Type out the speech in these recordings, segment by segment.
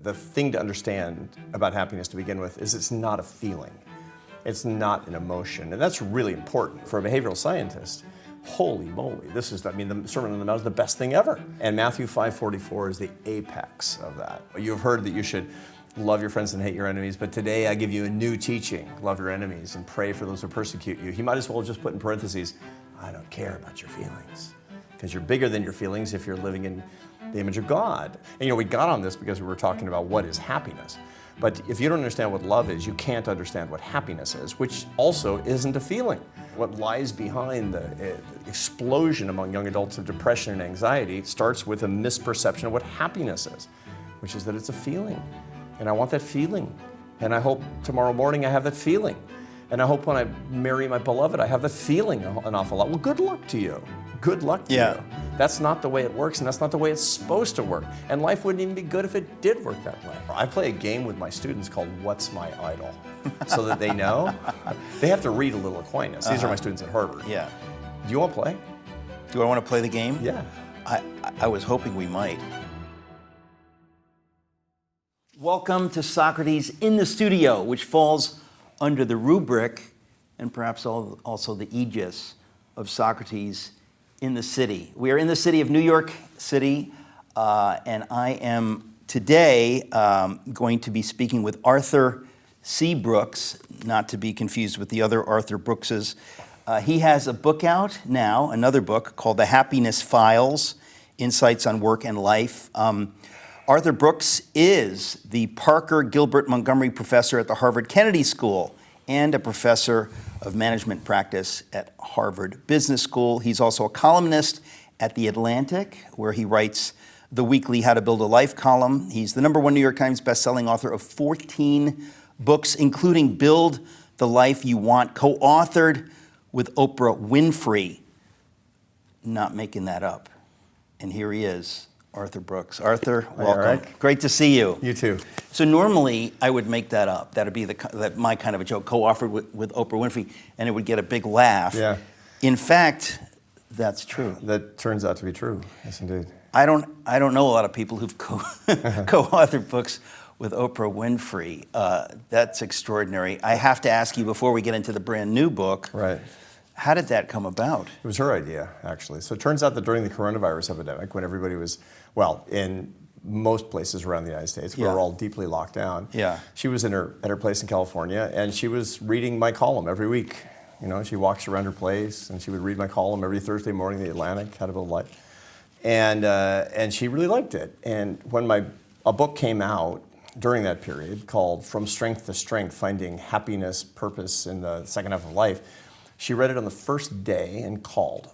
The thing to understand about happiness to begin with is it's not a feeling. It's not an emotion. And that's really important for a behavioral scientist. Holy moly, this is, the Sermon on the Mount is the best thing ever. And Matthew 5:44 is the apex of that. You have heard that you should love your friends and hate your enemies, but today I give you a new teaching. Love your enemies and pray for those who persecute you. He might as well just put in parentheses, I don't care about your feelings. Because you're bigger than your feelings if you're living in the image of God. And we got on this because we were talking about what is happiness. But if you don't understand what love is, you can't understand what happiness is, which also isn't a feeling. What lies behind the explosion among young adults of depression and anxiety starts with a misperception of what happiness is, which is that it's a feeling. And I want that feeling. And I hope tomorrow morning I have that feeling. And I hope when I marry my beloved, I have that feeling an awful lot. Well, good luck to you. Good luck to you. That's not the way it works, and that's not the way it's supposed to work. And life wouldn't even be good if it did work that way. I play a game with my students called What's My Idol? So that they know. They have to read a little Aquinas. These are my students at Harvard. Yeah. Do you want to play? Do I want to play the game? Yeah. I was hoping we might. Welcome to Socrates in the Studio, which falls under the rubric and perhaps also the aegis of Socrates in the City. We are in the city of New York City, and I am today going to be speaking with Arthur C. Brooks, not to be confused with the other Arthur Brookses. He has a book out now, another book called The Happiness Files, Insights on Work and Life. Arthur Brooks is the Parker Gilbert Montgomery Professor at the Harvard Kennedy School and a professor of management practice at Harvard Business School. He's also a columnist at The Atlantic, where he writes the weekly How to Build a Life column. He's the #1 New York Times bestselling author of 14 books, including Build the Life You Want, co-authored with Oprah Winfrey. Not making that up. And here he is, Arthur Brooks. Arthur, welcome. Eric. Great to see you. You too. So normally I would make that up. That would be my kind of a joke, co-authored with Oprah Winfrey, and it would get a big laugh. Yeah. In fact, that's true. That turns out to be true. Yes, indeed. I don't know a lot of people who've co-authored books with Oprah Winfrey. That's extraordinary. I have to ask you before we get into the brand new book. Right. How did that come about? It was her idea, actually. So it turns out that during the coronavirus epidemic, when everybody was, in most places around the United States, we were all deeply locked down. Yeah. She was at her place in California, and she was reading my column every week. She walks around her place, and she would read my column every Thursday morning in The Atlantic, How to Build a Life. And she really liked it. And when a book came out during that period called From Strength to Strength, Finding Happiness, Purpose in the Second Half of Life, she read it on the first day and called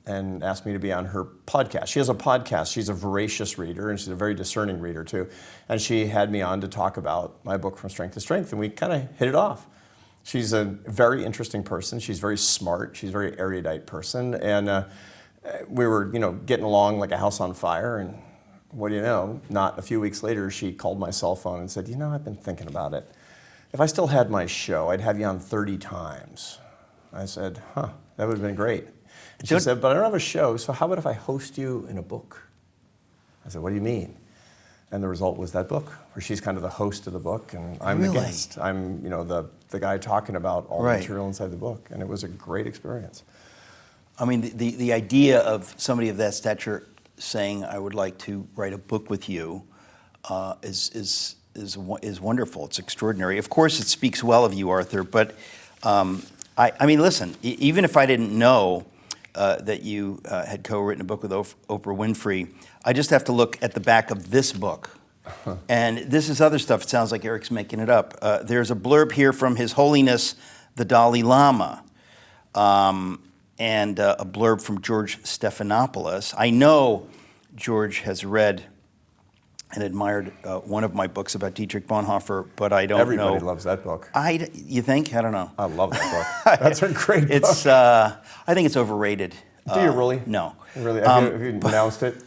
and asked me to be on her podcast. She has a podcast. She's a voracious reader, and she's a very discerning reader, too. And she had me on to talk about my book, From Strength to Strength, and we kind of hit it off. She's a very interesting person. She's very smart. She's a very erudite person. And we were, getting along like a house on fire. And what do you know? Not a few weeks later, she called my cell phone and said, I've been thinking about it. If I still had my show, I'd have you on 30 times. I said, that would have been great. And she said, but I don't have a show, so how about if I host you in a book? I said, what do you mean? And the result was that book, where she's kind of the host of the book, and I'm the guest. I'm, the guy talking about all the material inside the book, and it was a great experience. I mean, the idea of somebody of that stature saying, I would like to write a book with you is wonderful. It's extraordinary. Of course, it speaks well of you, Arthur, but I mean, listen, even if I didn't know that you had co-written a book with Oprah Winfrey, I just have to look at the back of this book. And this is other stuff. It sounds like Eric's making it up. There's a blurb here from His Holiness the Dalai Lama, and a blurb from George Stephanopoulos. I know George has read and admired one of my books about Dietrich Bonhoeffer, but I don't know. Everybody loves that book. You think? I don't know. I love that book. That's a great book. I think it's overrated. Do you really? No. Really? Have you renounced it?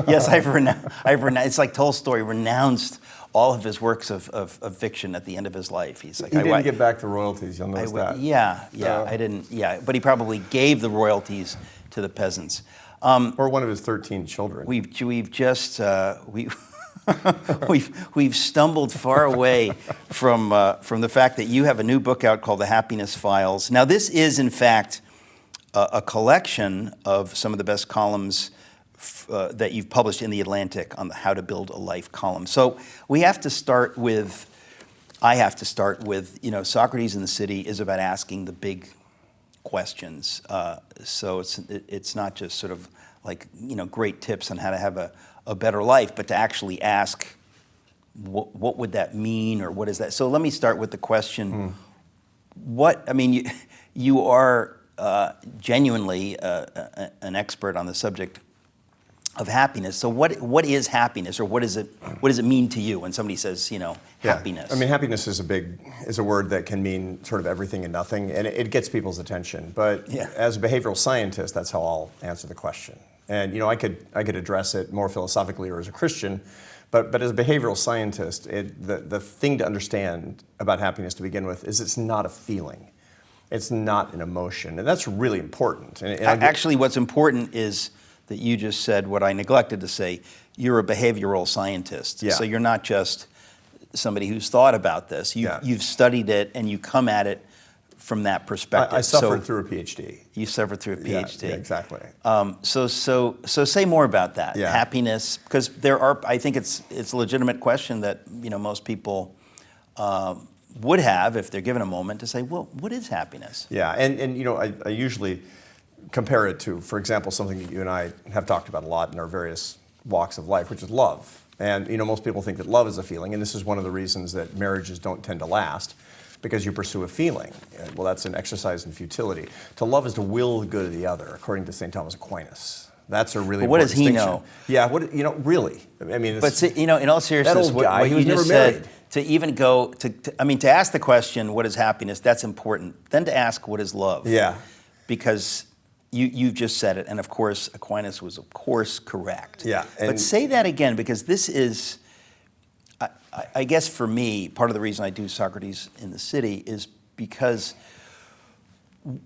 Yes, I've renounced. It's like Tolstoy renounced all of his works of fiction at the end of his life. He's like, he didn't get back the royalties. You'll notice that. Yeah. I didn't. Yeah, but he probably gave the royalties to the peasants. Or one of his 13 children. We've just we've stumbled far away from the fact that you have a new book out called The Happiness Files. Now, this is, in fact, a collection of some of the best columns that you've published in The Atlantic on the How to Build a Life column. So I have to start with, Socrates in the City is about asking the big questions. So it's not just sort of like, great tips on how to have a better life, but to actually ask, what would that mean, or what is that? So let me start with the question, you are genuinely an expert on the subject of happiness. So what is happiness, or what does it mean to you when somebody says, happiness? I mean, happiness is a word that can mean sort of everything and nothing, and it gets people's attention. But as a behavioral scientist, that's how I'll answer the question. And I could address it more philosophically or as a Christian, but as a behavioral scientist, the thing to understand about happiness to begin with is it's not a feeling. It's not an emotion, and that's really important. And actually, what's important is that you just said what I neglected to say. You're a behavioral scientist, so you're not just somebody who's thought about this. You've studied it, and you come at it from that perspective. I suffered through a PhD. You suffered through a PhD. Yeah, exactly. So say more about that. Yeah. Happiness, because I think it's a legitimate question that most people would have if they're given a moment to say, well, what is happiness? Yeah, and I usually compare it to, for example, something that you and I have talked about a lot in our various walks of life, which is love. And most people think that love is a feeling, and this is one of the reasons that marriages don't tend to last, because you pursue a feeling. Well, that's an exercise in futility. To love is to will the good of the other, according to St. Thomas Aquinas. That's a really what important does he distinction. know? Yeah, really. I mean, but in all seriousness, that old guy, what he you was just never married. said, to even go to ask the question, what is happiness? That's important. Then to ask, what is love? Yeah. Because you've just said it, and of course, Aquinas was, of course, correct. Yeah. But say that again, because this is, I guess for me, part of the reason I do Socrates in the City is because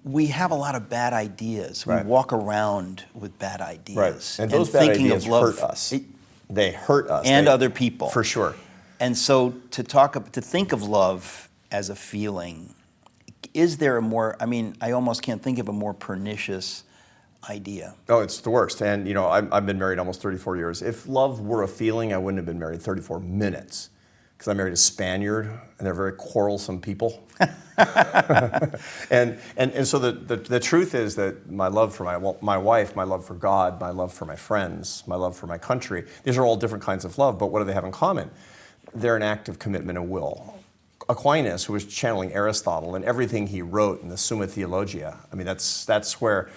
we have a lot of bad ideas. Right. We walk around with bad ideas. Right. And those bad thinking ideas of love, hurt us. They hurt us. And other people. For sure. And so to think of love as a feeling, is there a more, I almost can't think of a more pernicious idea. Oh, it's the worst. And, I've been married almost 34 years. If love were a feeling, I wouldn't have been married 34 minutes. Because I married a Spaniard, and they're very quarrelsome people. and so the truth is that my love for my wife, my love for God, my love for my friends, my love for my country, these are all different kinds of love, but what do they have in common? They're an act of commitment and will. Aquinas, who was channeling Aristotle, and everything he wrote in the Summa Theologia, that's where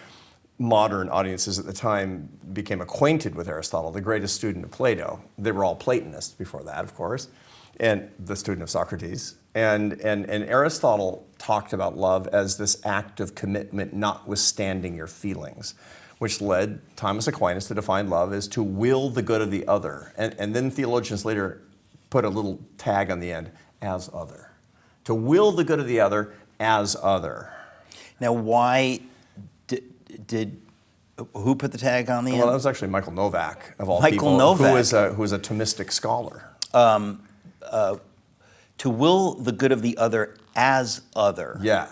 modern audiences at the time became acquainted with Aristotle, the greatest student of Plato. They were all Platonists before that, of course, and the student of Socrates. And Aristotle talked about love as this act of commitment notwithstanding your feelings, which led Thomas Aquinas to define love as to will the good of the other. And then theologians later put a little tag on the end, as other. To will the good of the other as other. Now, why did who put the tag on the end? Well, that was actually Michael Novak, of all Michael people, Novak. who is a Thomistic scholar. To will the good of the other as other. Yeah.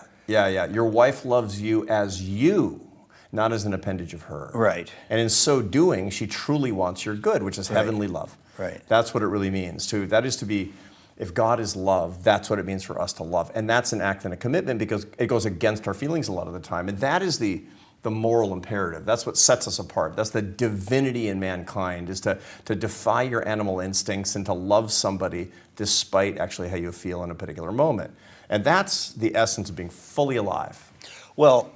Your wife loves you as you, not as an appendage of her. Right. And in so doing, she truly wants your good, which is heavenly love. Right. That's what it really means. That is to be, if God is love, that's what it means for us to love. And that's an act and a commitment because it goes against our feelings a lot of the time. And that is the moral imperative. That's what sets us apart. That's the divinity in mankind, is to defy your animal instincts and to love somebody despite actually how you feel in a particular moment. And that's the essence of being fully alive. Well,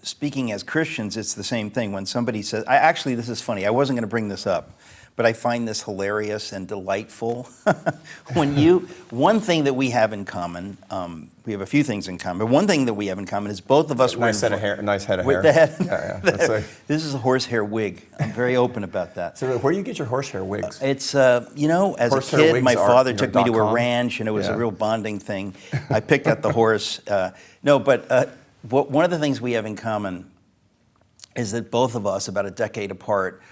speaking as Christians, it's the same thing. When somebody says, this is funny, I wasn't going to bring this up, but I find this hilarious and delightful. One thing that we have in common, we have a few things in common, but one thing that we have in common is both of us nice head of hair. This is a horsehair wig. I'm very open about that. So where do you get your horsehair wigs? It's, as a kid, my father took me to a ranch, and it was a real bonding thing. I picked out the horse. One of the things we have in common is that both of us, about a decade apart,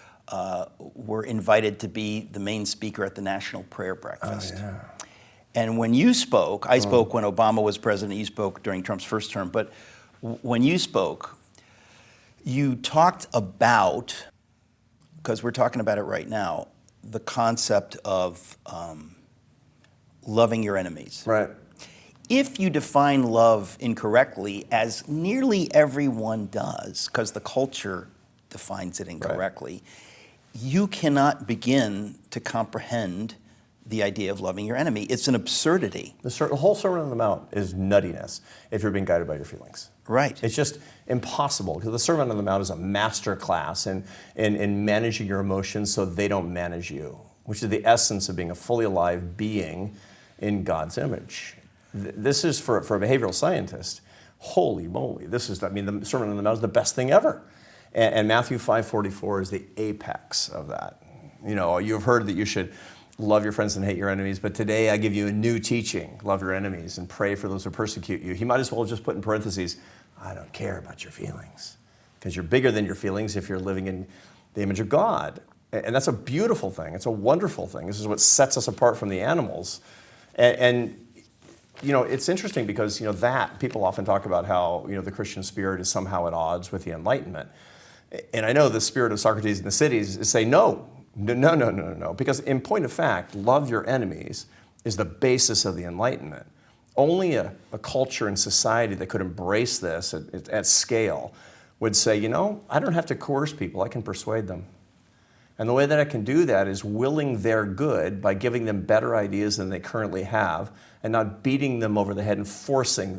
were invited to be the main speaker at the National Prayer Breakfast. Oh, yeah. And when you spoke, I spoke when Obama was president, you spoke during Trump's first term, but when you spoke, you talked about, because we're talking about it right now, the concept of loving your enemies. Right. If you define love incorrectly, as nearly everyone does, because the culture defines it incorrectly, you cannot begin to comprehend the idea of loving your enemy. It's an absurdity. The whole Sermon on the Mount is nuttiness if you're being guided by your feelings. Right. It's just impossible, because the Sermon on the Mount is a master class in managing your emotions so they don't manage you, which is the essence of being a fully alive being in God's image. This is, for a behavioral scientist, holy moly, the Sermon on the Mount is the best thing ever. And Matthew 5:44 is the apex of that. You know, you've heard that you should love your friends and hate your enemies, but today I give you a new teaching: love your enemies and pray for those who persecute you. He might as well just put in parentheses, I don't care about your feelings, because you're bigger than your feelings if you're living in the image of God. And that's a beautiful thing. It's a wonderful thing. This is what sets us apart from the animals. And you know, it's interesting because, you know, that people often talk about how, you know, the Christian spirit is somehow at odds with the Enlightenment. And I know the spirit of Socrates in the cities is say, no, because in point of fact, love your enemies is the basis of the Enlightenment. Only a culture and society that could embrace this at scale would say, you know, I don't have to coerce people, I can persuade them. And the way that I can do that is willing their good by giving them better ideas than they currently have, and not beating them over the head and forcing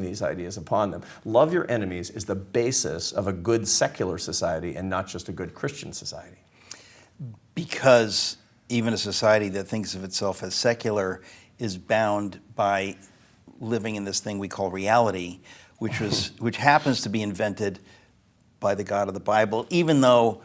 these ideas upon them. Love your enemies is the basis of a good secular society and not just a good Christian society. Because even a society that thinks of itself as secular is bound by living in this thing we call reality, which happens to be invented by the God of the Bible, even though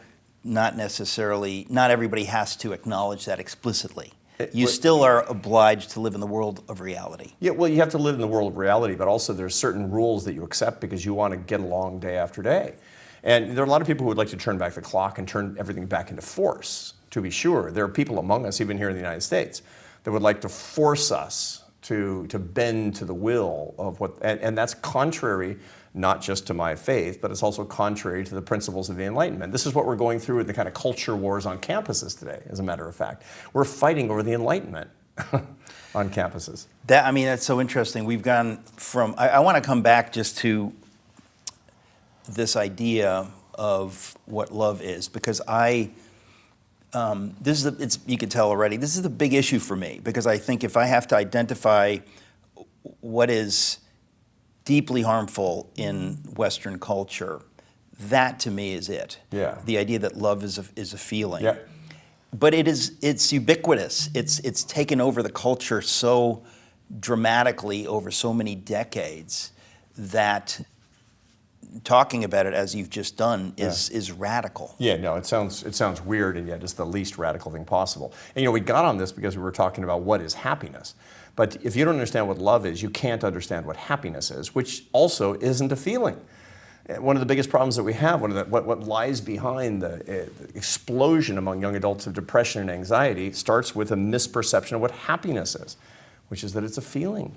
not everybody has to acknowledge that explicitly. You still are obliged to live in the world of reality. Yeah, well, you have to live in the world of reality, but also there's certain rules that you accept because you want to get along day after day. And there are a lot of people who would like to turn back the clock and turn everything back into force, to be sure. There are people among us, even here in the United States, that would like to force us to bend to the will of what, and that's contrary not just to my faith, but it's also contrary to the principles of the Enlightenment. This is what we're going through with the kind of culture wars on campuses today, as a matter of fact. We're fighting over the Enlightenment on campuses. That's so interesting. We've gone from, I want to come back just to this idea of what love is, because you can tell already, this is the big issue for me, because I think if I have to identify what is deeply harmful in Western culture, that to me is it. Yeah. The idea that love is a feeling. Yeah. But it's ubiquitous. It's taken over the culture so dramatically over so many decades that talking about it as you've just done is radical. Yeah, no, it sounds weird, and yet it's the least radical thing possible. And you know, we got on this because we were talking about what is happiness. But if you don't understand what love is, you can't understand what happiness is, which also isn't a feeling. One of the biggest problems that we have, what lies behind the explosion among young adults of depression and anxiety starts with a misperception of what happiness is, which is that it's a feeling.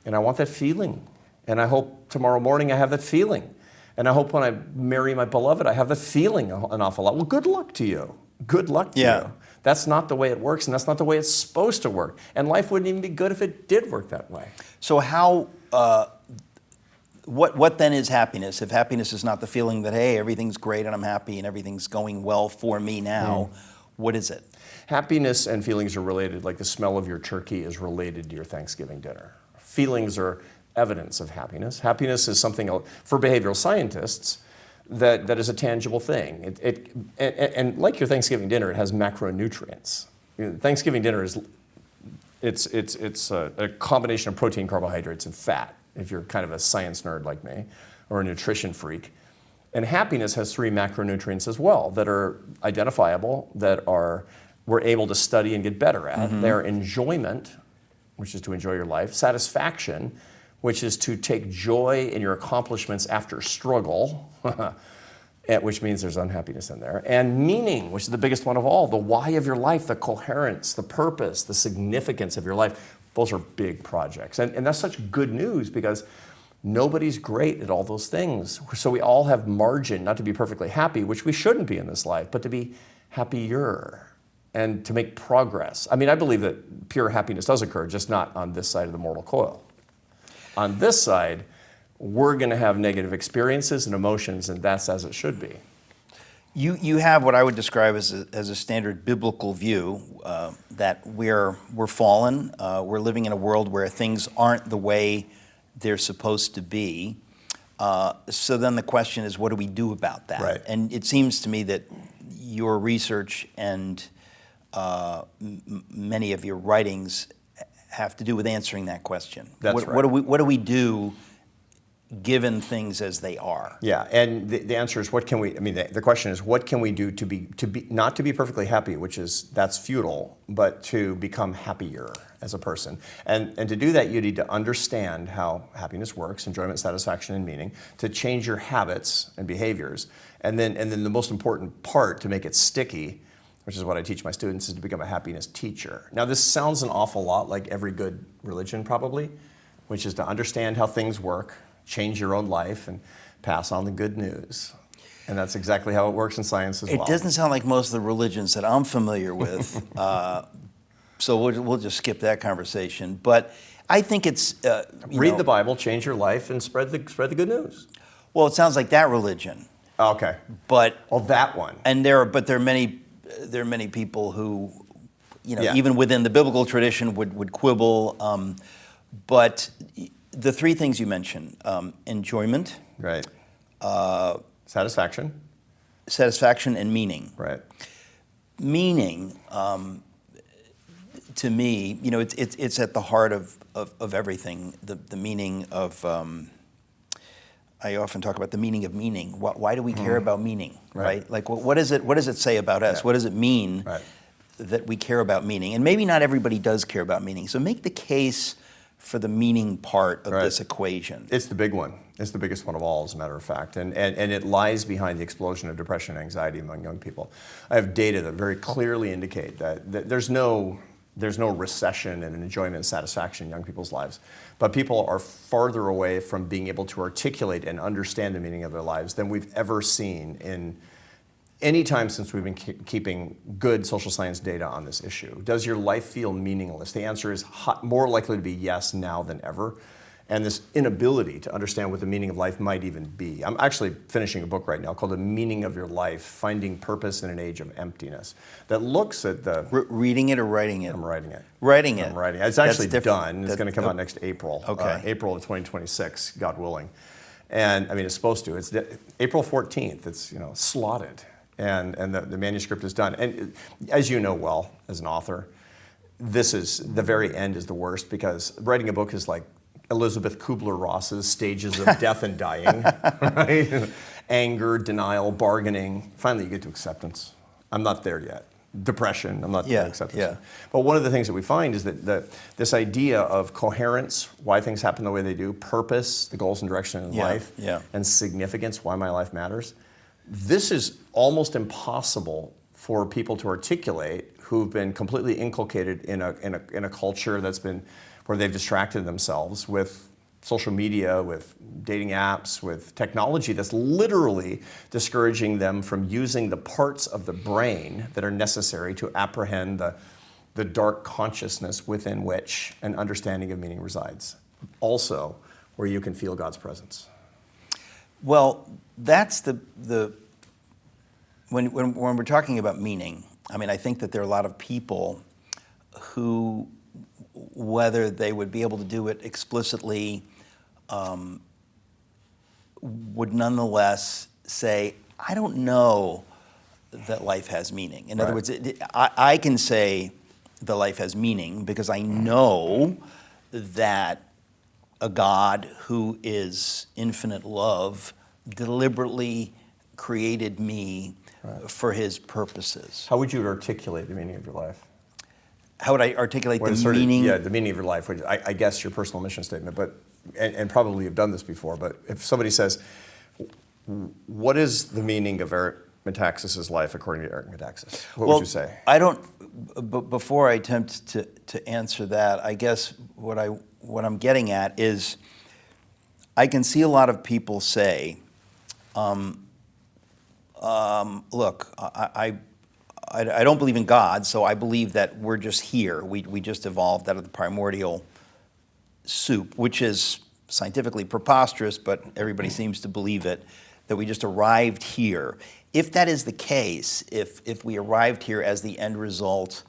And I want that feeling. And I hope tomorrow morning I have that feeling. And I hope when I marry my beloved, I have that feeling an awful lot. Well, good luck to you. Good luck to you. That's not the way it works, and that's not the way it's supposed to work. And life wouldn't even be good if it did work that way. So what then is happiness? If happiness is not the feeling that, hey, everything's great and I'm happy and everything's going well for me now, what is it? Happiness and feelings are related, like the smell of your turkey is related to your Thanksgiving dinner. Feelings are evidence of happiness. Happiness is something, for behavioral scientists, that is a tangible thing. And like your Thanksgiving dinner, it has macronutrients. Thanksgiving dinner is a combination of protein, carbohydrates, and fat, if you're kind of a science nerd like me, or a nutrition freak. And happiness has 3 macronutrients as well that are identifiable, that we're able to study and get better at. Mm-hmm. They're enjoyment, which is to enjoy your life, satisfaction, which is to take joy in your accomplishments after struggle, which means there's unhappiness in there, and meaning, which is the biggest one of all, the why of your life, the coherence, the purpose, the significance of your life. Those are big projects. And that's such good news because nobody's great at all those things. So we all have margin, not to be perfectly happy, which we shouldn't be in this life, but to be happier and to make progress. I mean, I believe that pure happiness does occur, just not on this side of the mortal coil. On this side, we're going to have negative experiences and emotions, and that's as it should be. You have what I would describe as a standard biblical view that we're fallen. We're living in a world where things aren't the way they're supposed to be. So then the question is, what do we do about that? Right. And it seems to me that your research and many of your writings have to do with answering that question. That's What right. do we do given things as they are? Yeah, and the answer is what can we, I mean, the question is what can we do to be not to be perfectly happy, that's futile, but to become happier as a person. And to do that, you need to understand how happiness works, enjoyment, satisfaction, and meaning, to change your habits and behaviors. And then the most important part to make it sticky, which is what I teach my students, is to become a happiness teacher. Now, this sounds an awful lot like every good religion probably, which is to understand how things work, change your own life, and pass on the good news. And that's exactly how it works in science as well. It doesn't sound like most of the religions that I'm familiar with, so we'll just skip that conversation. But I think it's read the Bible, change your life, and spread the good news. Well, it sounds like that religion. Okay. But that one. And there are many people who, Yeah. even within the biblical tradition would quibble. But the three things you mentioned, enjoyment, Right. Satisfaction. satisfaction, and meaning. Right. Meaning, to me, it's at the heart of everything. The meaning of, I often talk about the meaning of meaning. Why do we care about meaning, right? Like, what does it say about us? Yeah. What does it mean that we care about meaning? And maybe not everybody does care about meaning. So make the case for the meaning part of this equation. It's the big one. It's the biggest one of all, as a matter of fact. And it lies behind the explosion of depression and anxiety among young people. I have data that very clearly indicate that there's no recession and enjoyment and satisfaction in young people's lives. But people are farther away from being able to articulate and understand the meaning of their lives than we've ever seen in any time since we've been keeping good social science data on this issue. Does your life feel meaningless? The answer is more likely to be yes now than ever. And this inability to understand what the meaning of life might even be. I'm actually finishing a book right now called The Meaning of Your Life, Finding Purpose in an Age of Emptiness, that looks at the... Reading it or writing it? I'm writing it. Writing it? I'm writing it. It's actually done. It's going to come out next April. Okay. April of 2026, God willing. And I mean, it's supposed to. It's April 14th. It's, slotted. And the manuscript is done. And as you know well, as an author, the very end is the worst, because writing a book is like Elizabeth Kubler-Ross's stages of death and dying, right? Anger, denial, bargaining. Finally, you get to acceptance. I'm not there yet. Depression, I'm not there, acceptance. Yeah. But one of the things that we find is that this idea of coherence, why things happen the way they do, purpose, the goals and direction in life, and significance, why my life matters, this is almost impossible for people to articulate who've been completely inculcated in a culture where they've distracted themselves with social media, with dating apps, with technology that's literally discouraging them from using the parts of the brain that are necessary to apprehend the dark consciousness within which an understanding of meaning resides. Also, where you can feel God's presence. Well, that's when we're talking about meaning, I mean, I think that there are a lot of people who, whether they would be able to do it explicitly, would nonetheless say, I don't know that life has meaning. In other words, I can say that life has meaning because I know that a God who is infinite love deliberately created me for his purposes. How would you articulate the meaning of your life? How would I articulate the meaning? The meaning of your life, which I guess your personal mission statement, and probably you've done this before, but if somebody says, What is the meaning of Eric Metaxas's life according to Eric Metaxas? What Well, would you say? I don't. Before I attempt to answer that, I guess what I'm getting at is, I can see a lot of people say, look, I don't believe in God, so I believe that we're just here. We just evolved out of the primordial soup, which is scientifically preposterous, but everybody seems to believe it, that we just arrived here. If that is the case, if we arrived here as the end result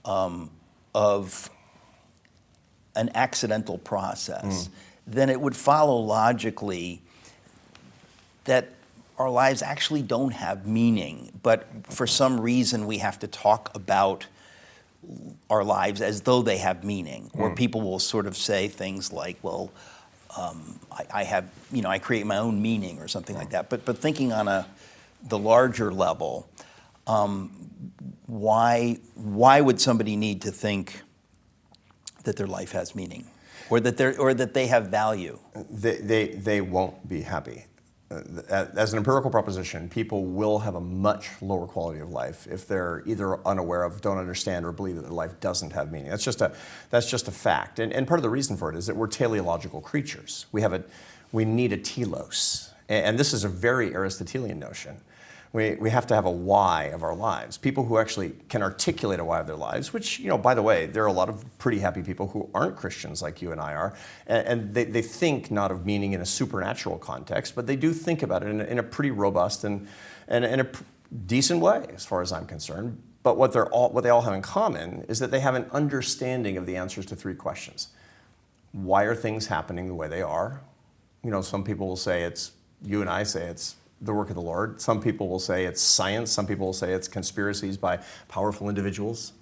of an accidental process, then it would follow logically that our lives actually don't have meaning, but for some reason we have to talk about our lives as though they have meaning. Or people will sort of say things like, well, I create my own meaning or something like that. But thinking on the larger level, why would somebody need to think that their life has meaning, or that they have value? They won't be happy. As an empirical proposition, people will have a much lower quality of life if they're either unaware of, don't understand, or believe that their life doesn't have meaning. That's just a fact. And part of the reason for it is that we're teleological creatures. We need a telos. And this is a very Aristotelian notion. We have to have a why of our lives. People who actually can articulate a why of their lives, which, by the way, there are a lot of pretty happy people who aren't Christians like you and I are, and they think not of meaning in a supernatural context, but they do think about it in a pretty robust and in a decent way, as far as I'm concerned. But what they all have in common is that they have an understanding of the answers to three questions. Why are things happening the way they are? Some people will say you and I say it's the work of the Lord. Some people will say it's science. Some people will say it's conspiracies by powerful individuals.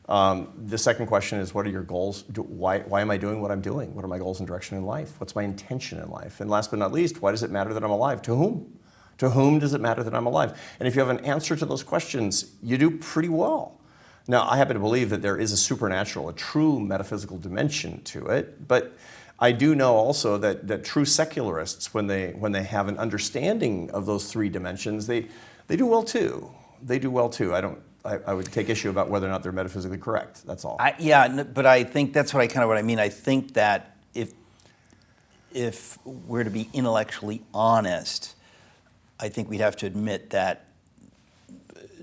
The second question is, what are your goals? Why am I doing what I'm doing? What are my goals and direction in life? What's my intention in life? And last but not least, why does it matter that I'm alive? To whom? To whom does it matter that I'm alive? And if you have an answer to those questions, you do pretty well. Now, I happen to believe that there is a supernatural, a true metaphysical dimension to it, but I do know also that true secularists, when they have an understanding of those three dimensions, they do well too. They do well too. I would take issue about whether or not they're metaphysically correct. That's all. But I think that's what I mean. I think that if we're to be intellectually honest, I think we'd have to admit that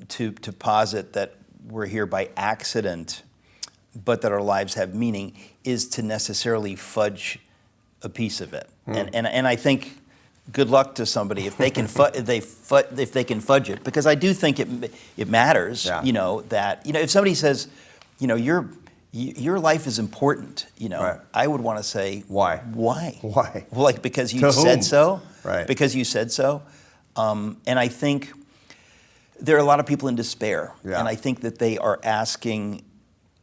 to posit that we're here by accident, but that our lives have meaning, is to necessarily fudge a piece of it. And I think good luck to somebody if they can if they can fudge it, because I do think it matters. Yeah. If somebody says, your life is important, Right. I would want to say, why? Why? Why? Well, like, because you To said whom? so. Right. Because you said so. And I think there are a lot of people in despair, Yeah. and I think that they are asking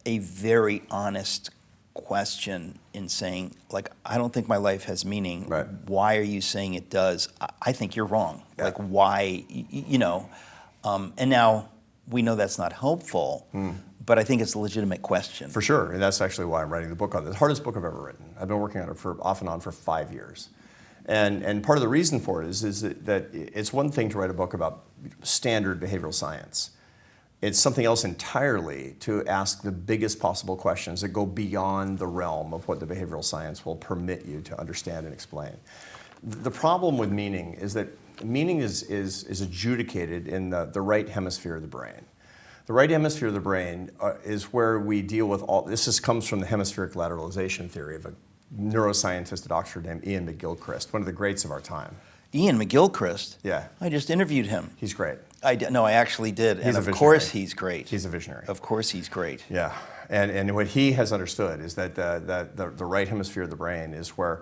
a very honest question in saying, like, I don't think my life has meaning. Right. Why are you saying it does? I think you're wrong. Yeah. Like, why, and now we know that's not helpful, but I think it's a legitimate question. For sure, and that's actually why I'm writing the book on this. The hardest book I've ever written. I've been working on it off and on for 5 years. And part of the reason for it is that it's one thing to write a book about standard behavioral science. It's something else entirely to ask the biggest possible questions that go beyond the realm of what the behavioral science will permit you to understand and explain. The problem with meaning is that meaning is adjudicated in the right hemisphere of the brain. The right hemisphere of the brain is where we deal with all, this comes from the hemispheric lateralization theory of a neuroscientist at Oxford named Ian McGilchrist, one of the greats of our time. Ian McGilchrist? Yeah. I just interviewed him. He's great. No, I actually did. He's and a of course visionary. he's great. He's a visionary. Of course he's great. Yeah, and what he has understood is that the right hemisphere of the brain is where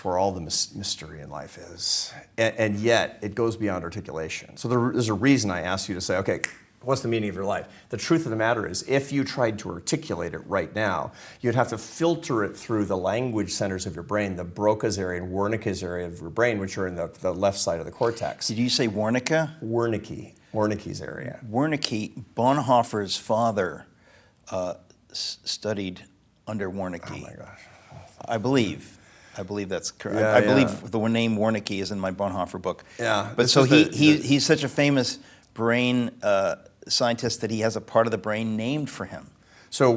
all the mystery in life is, and yet it goes beyond articulation. So there's a reason I asked you to say, okay, what's the meaning of your life? The truth of the matter is, if you tried to articulate it right now, you'd have to filter it through the language centers of your brain, the Broca's area and Wernicke's area of your brain, which are in the left side of the cortex. Did you say Wernicke? Wernicke's area. Wernicke, Bonhoeffer's father, studied under Wernicke. Oh my gosh. I believe. I believe that's correct. Yeah, I yeah. believe the name Wernicke is in my Bonhoeffer book. Yeah, But this so is the- he's such a famous brain scientist that he has a part of the brain named for him. So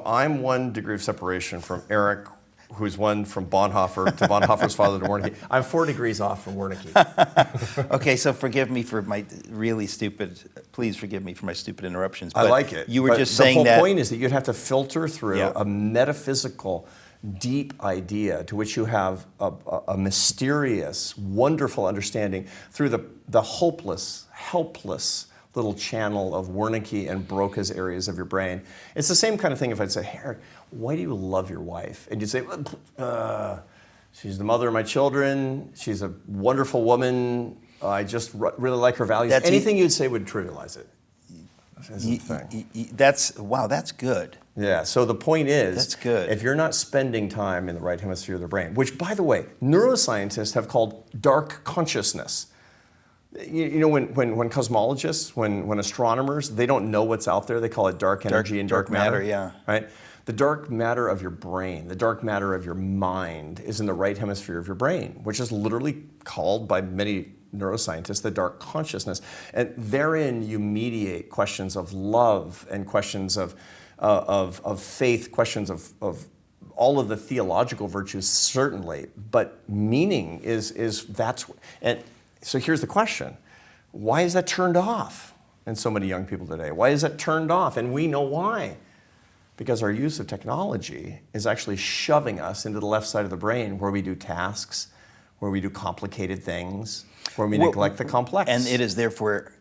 I'm 1 degree of separation from Eric, who's one from Bonhoeffer to Bonhoeffer's father to Wernicke. I'm 4 degrees off from Wernicke. Okay, so forgive me for my really stupid. Please forgive me for my stupid interruptions. I but like it. You were but just saying the whole that. point is that you'd have to filter through Yeah. a metaphysical, deep idea to which you have a mysterious, wonderful understanding through the hopeless, helpless little channel of Wernicke and Broca's areas of your brain. It's the same kind of thing if I'd say, hey, Eric, why do you love your wife? And you'd say, she's the mother of my children. She's a wonderful woman. I just really like her values. That's Anything you'd say would trivialize it. That's the thing. That's good. Yeah, so the point is, That's good. if you're not spending time in the right hemisphere of the brain, which, by the way, neuroscientists have called dark consciousness. You know, when cosmologists, when astronomers, they don't know what's out there, they call it dark energy and dark matter. Yeah. Right? The dark matter of your brain, the dark matter of your mind is in the right hemisphere of your brain, which is literally called by many neuroscientists the dark consciousness. And therein you mediate questions of love and questions of faith, questions of all of the theological virtues, certainly, but meaning is that's, and so here's the question. Why is that turned off in so many young people today? Why is that turned off? And we know why. Because our use of technology is actually shoving us into the left side of the brain where we do tasks, where we do complicated things, where we neglect the complex. And it is therefore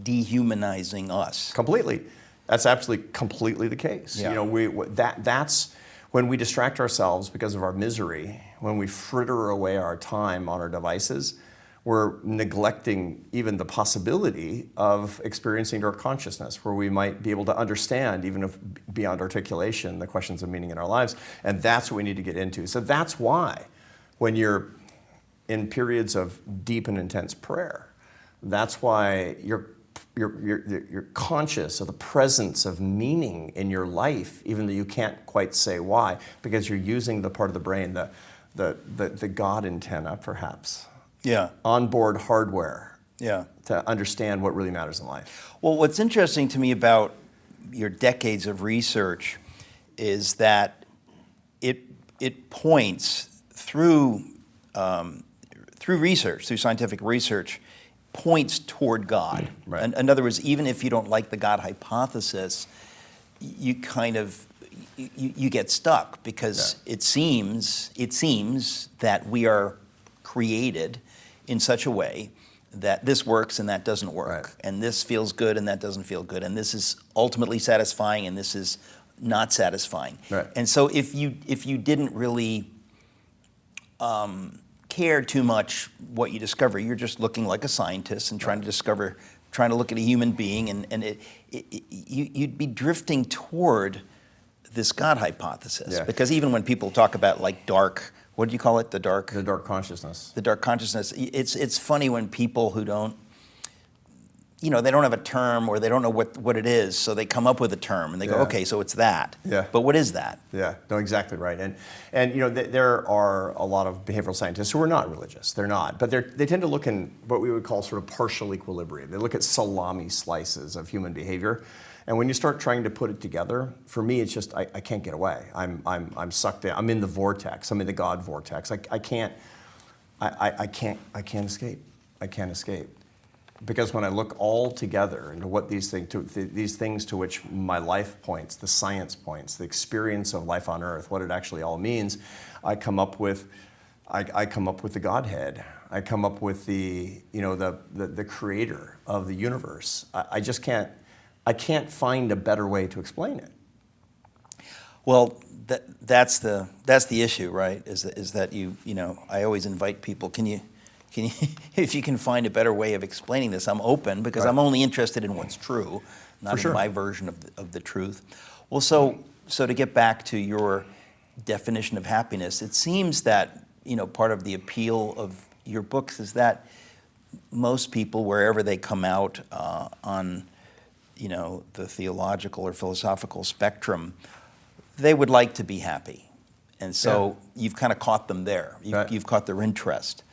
dehumanizing us. Completely. That's absolutely completely the case. Yeah. You know, that's when we distract ourselves because of our misery, when we fritter away our time on our devices, we're neglecting even the possibility of experiencing dark consciousness, where we might be able to understand, even if beyond articulation, the questions of meaning in our lives. And that's what we need to get into. So that's why when you're in periods of deep and intense prayer, that's why you're conscious of the presence of meaning in your life, even though you can't quite say why, because you're using the part of the brain, the God antenna, perhaps. Yeah. Onboard hardware. Yeah. To understand what really matters in life. Well, what's interesting to me about your decades of research is that it points through research, through scientific research, points toward God. Right. In other words, even if you don't like the God hypothesis, you kind of you get stuck because it seems that we are created in such a way that this works and that doesn't work, right. And this feels good and that doesn't feel good, and this is ultimately satisfying and this is not satisfying. Right. And so if you didn't really care too much what you discover, you're just looking like a scientist and trying to look at a human being, and you'd be drifting toward this God hypothesis. Yeah. Because even when people talk about like dark, what do you call it? The dark consciousness. The dark consciousness. It's funny when people who don't, they don't have a term or they don't know what it is, so they come up with a term and they go, okay, so it's that. Yeah. But what is that? Yeah, no, exactly right. And there are a lot of behavioral scientists who are not religious. They're not, but they tend to look in what we would call sort of partial equilibrium. They look at salami slices of human behavior. And when you start trying to put it together, for me, it's just I can't get away. I'm sucked in. I'm in the vortex. I'm in the God vortex. I can't escape. I can't escape. Because when I look all together into what these things to which my life points, the science points, the experience of life on Earth, what it actually all means, I come up with the Godhead. I come up with the creator of the universe. I can't find a better way to explain it. Well, that's the issue, right? Is that I always invite people. Can you if you can find a better way of explaining this? I'm open because Right. I'm only interested in what's true, not sure. in my version of the truth. Well, so to get back to your definition of happiness, it seems that part of the appeal of your books is that most people, wherever they come out on the theological or philosophical spectrum, they would like to be happy. And so you've kind of caught them there. Right. You've caught their interest.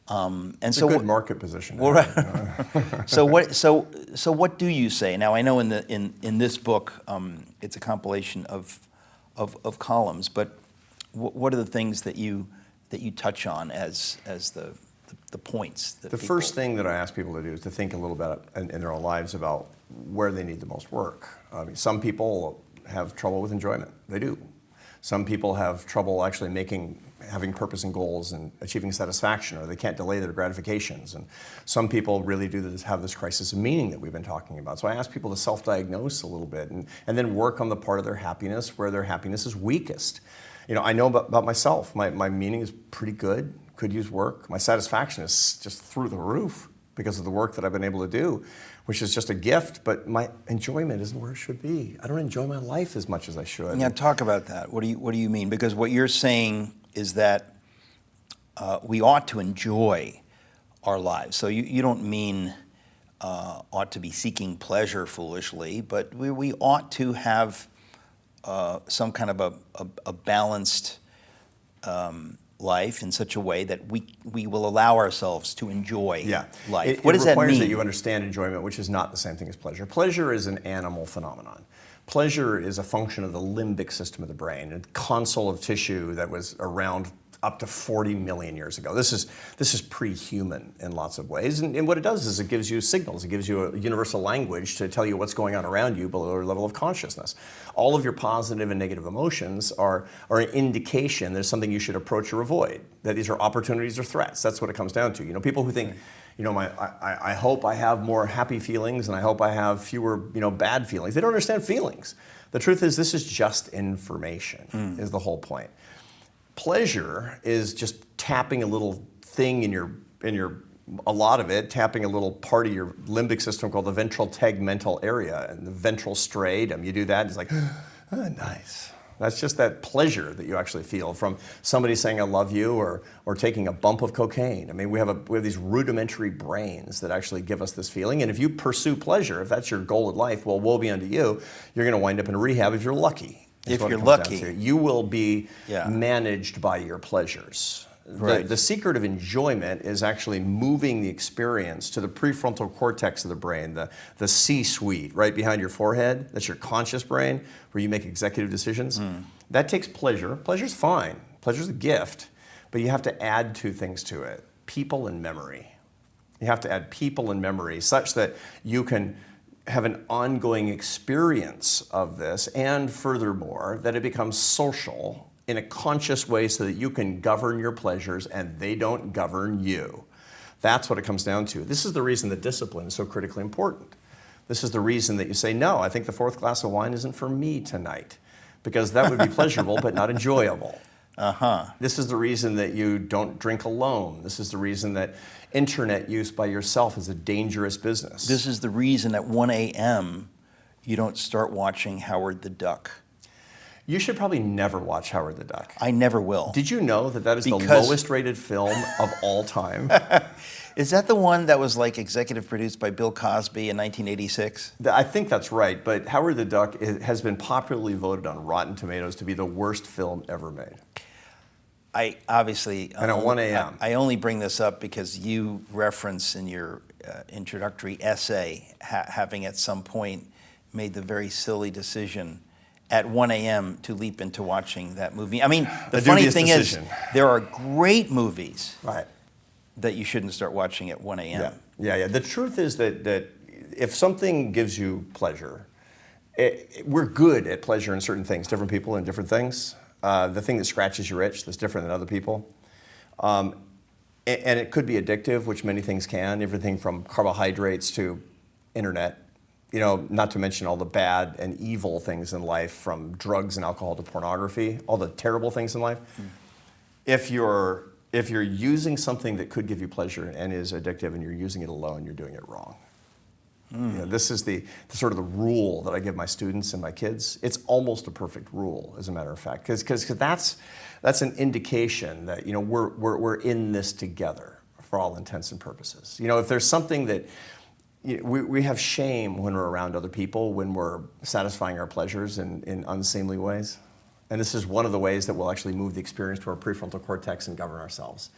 And It's so a good market position. Well, right. So what do you say? Now I know in this book it's a compilation of columns, but what are the things that you touch on as the points? That the first thing that I ask people to do is to think a little bit in their own lives about where they need the most work. I mean, some people have trouble with enjoyment. They do. Some people have trouble actually having purpose and goals and achieving satisfaction, or they can't delay their gratifications. And some people really do have this crisis of meaning that we've been talking about. So I ask people to self-diagnose a little bit and then work on the part of their happiness where their happiness is weakest. You know, I know about myself. My meaning is pretty good, could use work. My satisfaction is just through the roof because of the work that I've been able to do, which is just a gift, but my enjoyment isn't where it should be. I don't enjoy my life as much as I should. Yeah, talk about that. What do you mean? Because what you're saying is that we ought to enjoy our lives. So you don't mean ought to be seeking pleasure foolishly, but we ought to have some kind of a balanced life in such a way that we will allow ourselves to enjoy life. What does that mean? It requires that you understand enjoyment, which is not the same thing as pleasure. Pleasure is an animal phenomenon. Pleasure is a function of the limbic system of the brain, a console of tissue that was around up to 40 million years ago. This is pre-human in lots of ways. And what it does is it gives you signals. It gives you a universal language to tell you what's going on around you below your level of consciousness. All of your positive and negative emotions are an indication there's something you should approach or avoid, that these are opportunities or threats. That's what it comes down to. You know, people who think, you know, I hope I have more happy feelings and I hope I have fewer, bad feelings. They don't understand feelings. The truth is this is just information, is the whole point. Pleasure is just tapping a little thing in your a lot of it, tapping a little part of your limbic system called the ventral tegmental area and the ventral striatum. You do that, it's like, oh, nice. That's just that pleasure that you actually feel from somebody saying I love you or taking a bump of cocaine. I mean, we have these rudimentary brains that actually give us this feeling. And if you pursue pleasure, if that's your goal in life, well, woe be unto you. You're going to wind up in rehab if you're lucky. If you're lucky. You will be managed by your pleasures. Right. The secret of enjoyment is actually moving the experience to the prefrontal cortex of the brain, the C-suite, right behind your forehead. That's your conscious brain, where you make executive decisions. That takes pleasure. Pleasure's fine. Pleasure's a gift, but you have to add two things to it: people and memory. You have to add people and memory such that you can have an ongoing experience of this, and furthermore, that it becomes social in a conscious way so that you can govern your pleasures and they don't govern you. That's what it comes down to. This is the reason that discipline is so critically important. This is the reason that you say, no, I think the fourth glass of wine isn't for me tonight, because that would be pleasurable but not enjoyable. This is the reason that you don't drink alone. This is the reason that internet use by yourself is a dangerous business. This is the reason at 1 a.m. you don't start watching Howard the Duck. You should probably never watch Howard the Duck. I never will. Did you know that is the lowest rated film of all time? Is that the one that was like executive produced by Bill Cosby in 1986? I think that's right, but Howard the Duck has been popularly voted on Rotten Tomatoes to be the worst film ever made. I obviously... And at 1 a.m. I only bring this up because you reference in your introductory essay having at some point made the very silly decision at 1 a.m. to leap into watching that movie. I mean, the funny thing is, there are great movies that you shouldn't start watching at 1 a.m. Yeah. The truth is that if something gives you pleasure, we're good at pleasure in certain things, different people and different things. The thing that scratches your itch that's different than other people. And it could be addictive, which many things can, everything from carbohydrates to internet. You know, not to mention all the bad and evil things in life, from drugs and alcohol to pornography, all the terrible things in life. If you're using something that could give you pleasure and is addictive and you're using it alone, you're doing it wrong. You know, this is the sort of the rule that I give my students and my kids. It's almost a perfect rule, as a matter of fact, because that's an indication that, you know, we're in this together for all intents and purposes. You know, if there's something that we have shame when we're around other people, when we're satisfying our pleasures in unseemly ways. And this is one of the ways that we'll actually move the experience to our prefrontal cortex and govern ourselves.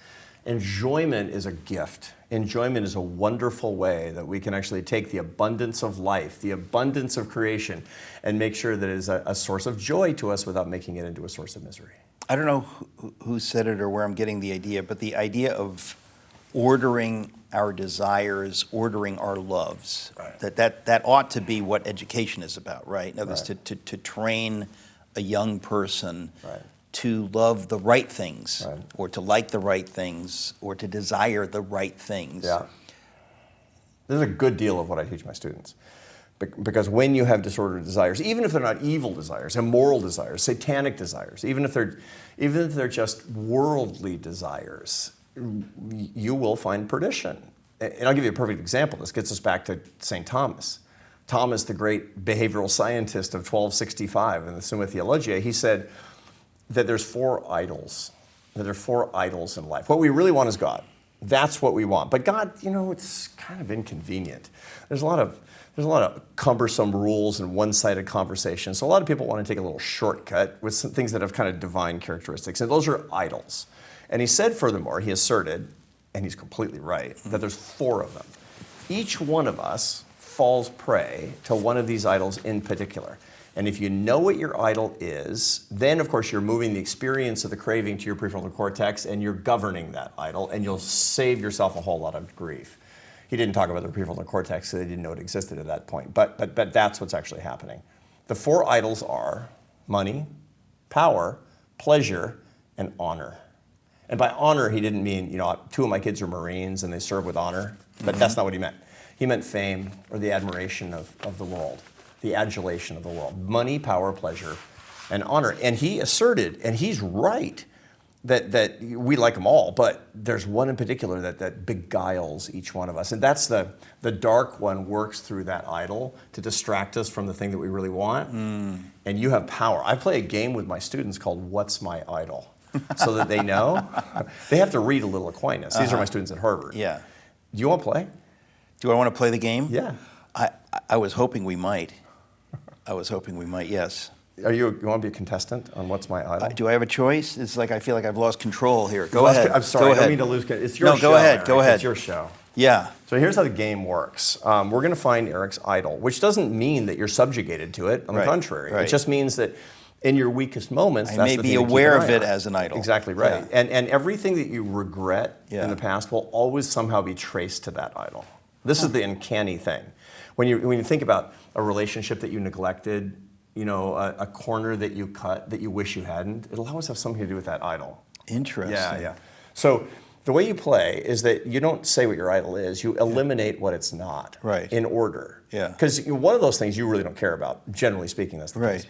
Enjoyment is a gift. Enjoyment is a wonderful way that we can actually take the abundance of life, the abundance of creation, and make sure that it is a source of joy to us without making it into a source of misery. I don't know who said it or where I'm getting the idea, but the idea of ordering our desires, ordering our loves, right. that ought to be what education is about, right? In other words, Right. to train a young person Right. to love the right things, Right. or to like the right things, or to desire the right things. Yeah. This is a good deal of what I teach my students. Because when you have disordered desires, even if they're not evil desires, immoral desires, satanic desires, even if they're just worldly desires, you will find perdition. And I'll give you a perfect example. This gets us back to St. Thomas. Thomas, the great behavioral scientist of 1265 in the Summa Theologiae, he said that there's four idols. That there are four idols in life. What we really want is God. That's what we want. But God, it's kind of inconvenient. There's a lot of cumbersome rules and one-sided conversations. So a lot of people want to take a little shortcut with some things that have kind of divine characteristics. And those are idols. And he said, furthermore, he asserted, and he's completely right, that there's four of them. Each one of us falls prey to one of these idols in particular. And if you know what your idol is, then of course you're moving the experience of the craving to your prefrontal cortex and you're governing that idol, and you'll save yourself a whole lot of grief. He didn't talk about the prefrontal cortex, so they didn't know it existed at that point. But that's what's actually happening. The four idols are money, power, pleasure, and honor. And by honor, he didn't mean, two of my kids are Marines and they serve with honor, but that's not what he meant. He meant fame or the admiration of the world, the adulation of the world. Money, power, pleasure, and honor. And he asserted, and he's right, that we like them all, but there's one in particular that beguiles each one of us. And that's the dark one works through that idol to distract us from the thing that we really want. And you have power. I play a game with my students called What's My Idol? So that they know. They have to read a little Aquinas. These are my students at Harvard. Yeah. Do you want to play? Do I want to play the game? Yeah. I was hoping we might. Yes. You want to be a contestant on What's My Idol? Do I have a choice? It's like I feel like I've lost control here. Go ahead. I'm sorry. Go I ahead. don't mean to lose control. It's your show. Go ahead. Eric. Go ahead. It's your show. Yeah. So here's how the game works. We're going to find Eric's idol, which doesn't mean that you're subjugated to it. On the contrary. It just means that in your weakest moments, I that's may the be thing to keep aware an eye of it on. as an idol. Exactly right. Yeah. And everything that you regret in the past will always somehow be traced to that idol. This is the uncanny thing. When you think about a relationship that you neglected, a corner that you cut that you wish you hadn't, it'll always have something to do with that idol. Interesting. Yeah. So the way you play is that you don't say what your idol is, you eliminate what it's not. Right. In order. Yeah. Because one of those things you really don't care about, generally speaking, that's the case.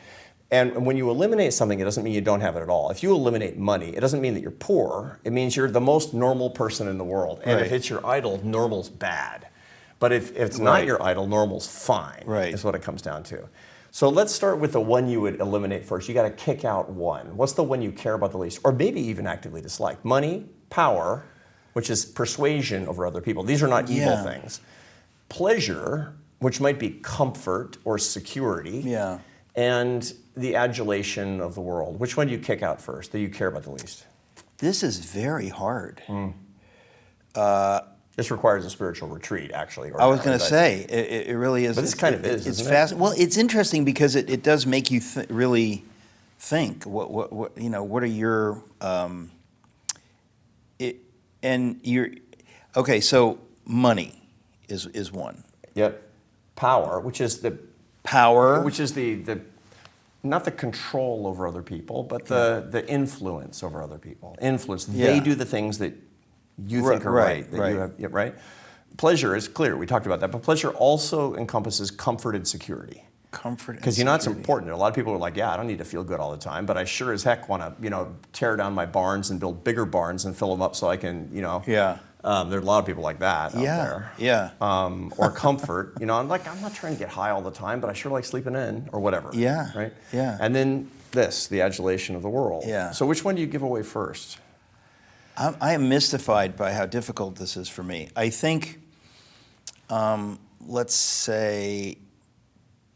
And when you eliminate something, it doesn't mean you don't have it at all. If you eliminate money, it doesn't mean that you're poor. It means you're the most normal person in the world. And if it's your idol, normal's bad. But if it's not your idol, normal's fine. Right. Is what it comes down to. So let's start with the one you would eliminate first. You got to kick out one. What's the one you care about the least, or maybe even actively dislike? Money, power, which is persuasion over other people. These are not evil things. Pleasure, which might be comfort or security. Yeah. And the adulation of the world. Which one do you kick out first, that you care about the least? This is very hard. This requires a spiritual retreat, actually. I was going to say, it really is. But this kind of is, It's isn't fascinating. Well, it's interesting because it does make you really think. What are your okay? So money is one. Yep. Power, which is the not the control over other people, but the influence over other people. Influence. They do the things that you think are right. You have, right? Pleasure is clear. We talked about that. But pleasure also encompasses comfort and security. Because it's important. A lot of people are like, I don't need to feel good all the time, but I sure as heck want to, tear down my barns and build bigger barns and fill them up so I can, there are a lot of people like that out there. Yeah. Or comfort. I'm not trying to get high all the time, but I sure like sleeping in or whatever. Yeah. Right? Yeah. And then the adulation of the world. Yeah. So which one do you give away first? I am mystified by how difficult this is for me. I think, let's say,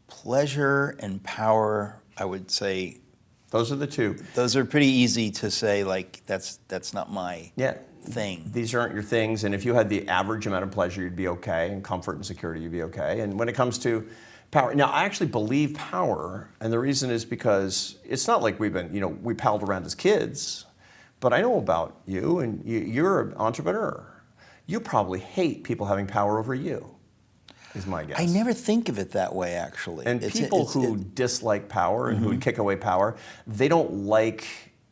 pleasure and power, I would say, Those are the two. Those are pretty easy to say, like, that's not my thing. These aren't your things, and if you had the average amount of pleasure, you'd be okay, and comfort and security, you'd be okay. And when it comes to power, now I actually believe power, and the reason is because it's not like we palled around as kids, but I know about you, and you're an entrepreneur. You probably hate people having power over you, is my guess. I never think of it that way, actually. And people who dislike power and who would kick away power, they don't like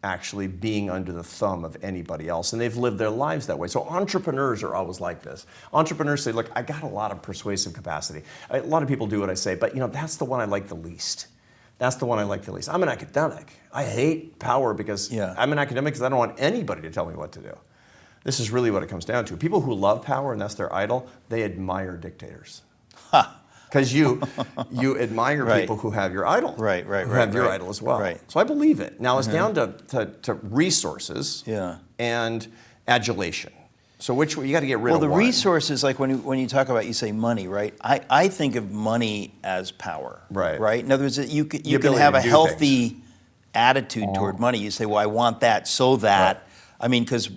actually being under the thumb of anybody else, and they've lived their lives that way. So entrepreneurs are always like this. Entrepreneurs say, look, I got a lot of persuasive capacity. A lot of people do what I say, but that's the one I like the least. That's the one I like the least. I'm an academic. I hate power because I'm an academic because I don't want anybody to tell me what to do. This is really what it comes down to. People who love power and that's their idol, they admire dictators. Because you admire people who have your idol. Right. Who have your idol as well. Right. So I believe it. Now it's down to resources and adulation. So which you got to get rid of the one. resources, like when you talk about, you say money, right? I think of money as power. Right. In other words, you can have a healthy attitude toward money. You say, well, I want that so that, I mean, because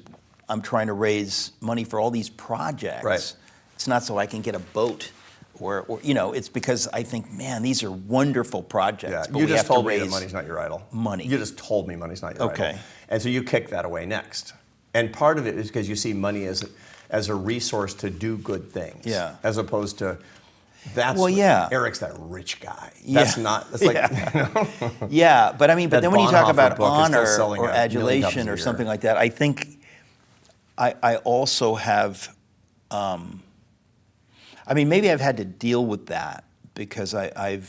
I'm trying to raise money for all these projects. Right. It's not so I can get a boat. Or it's because I think, man, these are wonderful projects. Yeah. But You we just have told to me raise that money's not your idol. money. You just told me money's not your idol. Okay. And so you kick that away next. And part of it is because you see money as a resource to do good things. Yeah. As opposed to Eric's that rich guy. That's not. That's Yeah, but I mean, but then when you talk about honor or adulation or something like that, I think I also have. I mean, maybe I've had to deal with that because I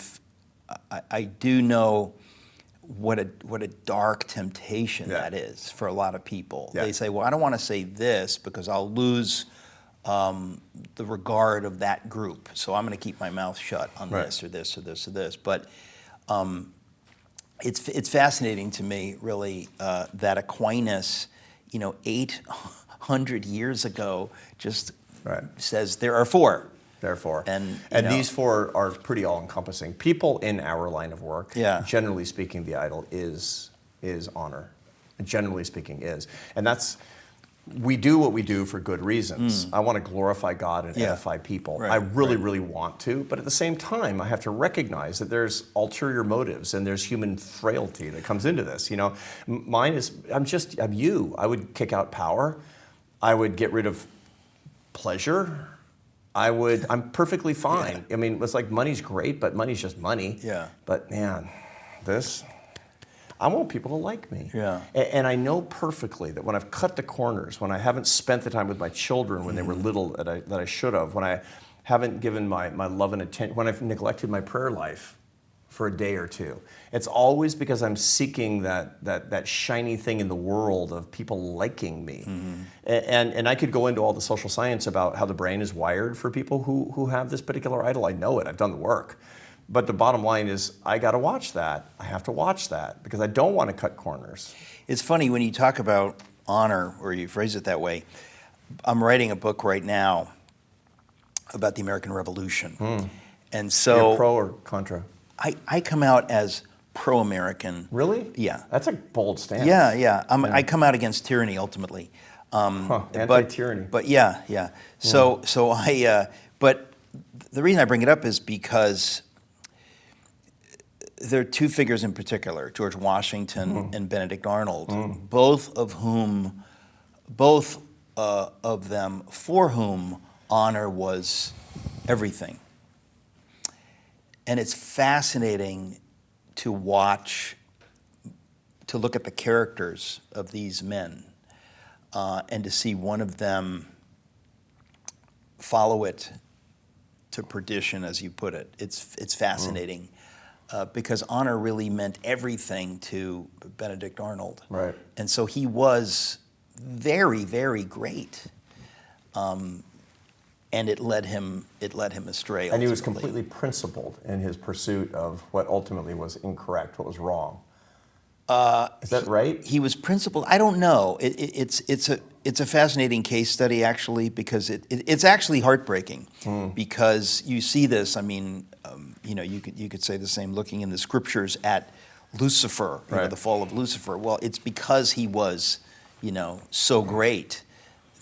do know what a dark temptation that is for a lot of people. They say, well, I don't want to say this because I'll lose the regard of that group, so I'm going to keep my mouth shut on this or this or this or this. But it's fascinating to me, really, that Aquinas, 800 years ago, just says there are four. Therefore, and these four are pretty all-encompassing. People in our line of work, generally speaking, the idol is honor. Generally speaking, and we do what we do for good reasons. I want to glorify God and edify people. I really want to, but at the same time, I have to recognize that there's ulterior motives and there's human frailty that comes into this. Mine is I'm you. I would kick out power. I would get rid of pleasure. I'm perfectly fine. I mean, it's like money's great, but money's just money. Yeah. But man, I want people to like me. Yeah. And I know perfectly that when I've cut the corners, when I haven't spent the time with my children when they were little that I should have, when I haven't given my love and attention, when I've neglected my prayer life for a day or two, it's always because I'm seeking that shiny thing in the world of people liking me. And I could go into all the social science about how the brain is wired for people who have this particular idol. I know it. I've done the work. But the bottom line is I got to watch that. I have to watch that because I don't want to cut corners. It's funny when you talk about honor, or you phrase it that way. I'm writing a book right now about the American Revolution. And so you're pro or contra? I come out as pro-American. Really? Yeah. That's a bold stance. Yeah. I come out against tyranny ultimately. Anti-tyranny. But yeah. So but the reason I bring it up is because there are two figures in particular, George Washington and Benedict Arnold, both of them for whom honor was everything. And it's fascinating to watch, to look at the characters of these men and to see one of them follow it to perdition, as you put it. It's fascinating because honor really meant everything to Benedict Arnold. Right. And so he was very, very great. And it led him astray. And he was completely principled in his pursuit of what ultimately was incorrect, what was wrong. Is that right? He was principled. I don't know. It's a fascinating case study actually because it's actually heartbreaking because you see this. I mean, you could say the same looking in the scriptures at Lucifer, you know, the fall of Lucifer. Well, it's because he was, you know, so great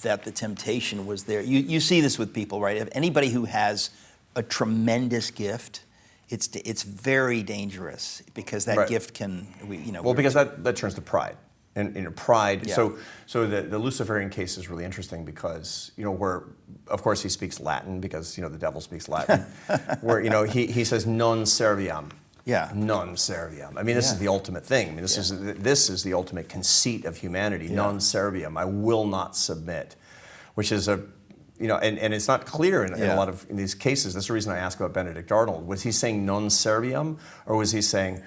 that the temptation was there. You see this with people, right? If anybody who has a tremendous gift, it's very dangerous because that gift can, Well, because that turns to pride. And pride. Yeah. So the Luciferian case is really interesting because, you know, where, of course, he speaks Latin because, you know, the devil speaks Latin. Where, you know, he says non serviam. Yeah. Non serviam. I mean, this is the ultimate thing. I mean, this is the ultimate conceit of humanity. Non serviam. I will not submit, which is a, you know, and it's not clear in a lot of in these cases. That's the reason I asked about Benedict Arnold. Was he saying non serviam, or was he saying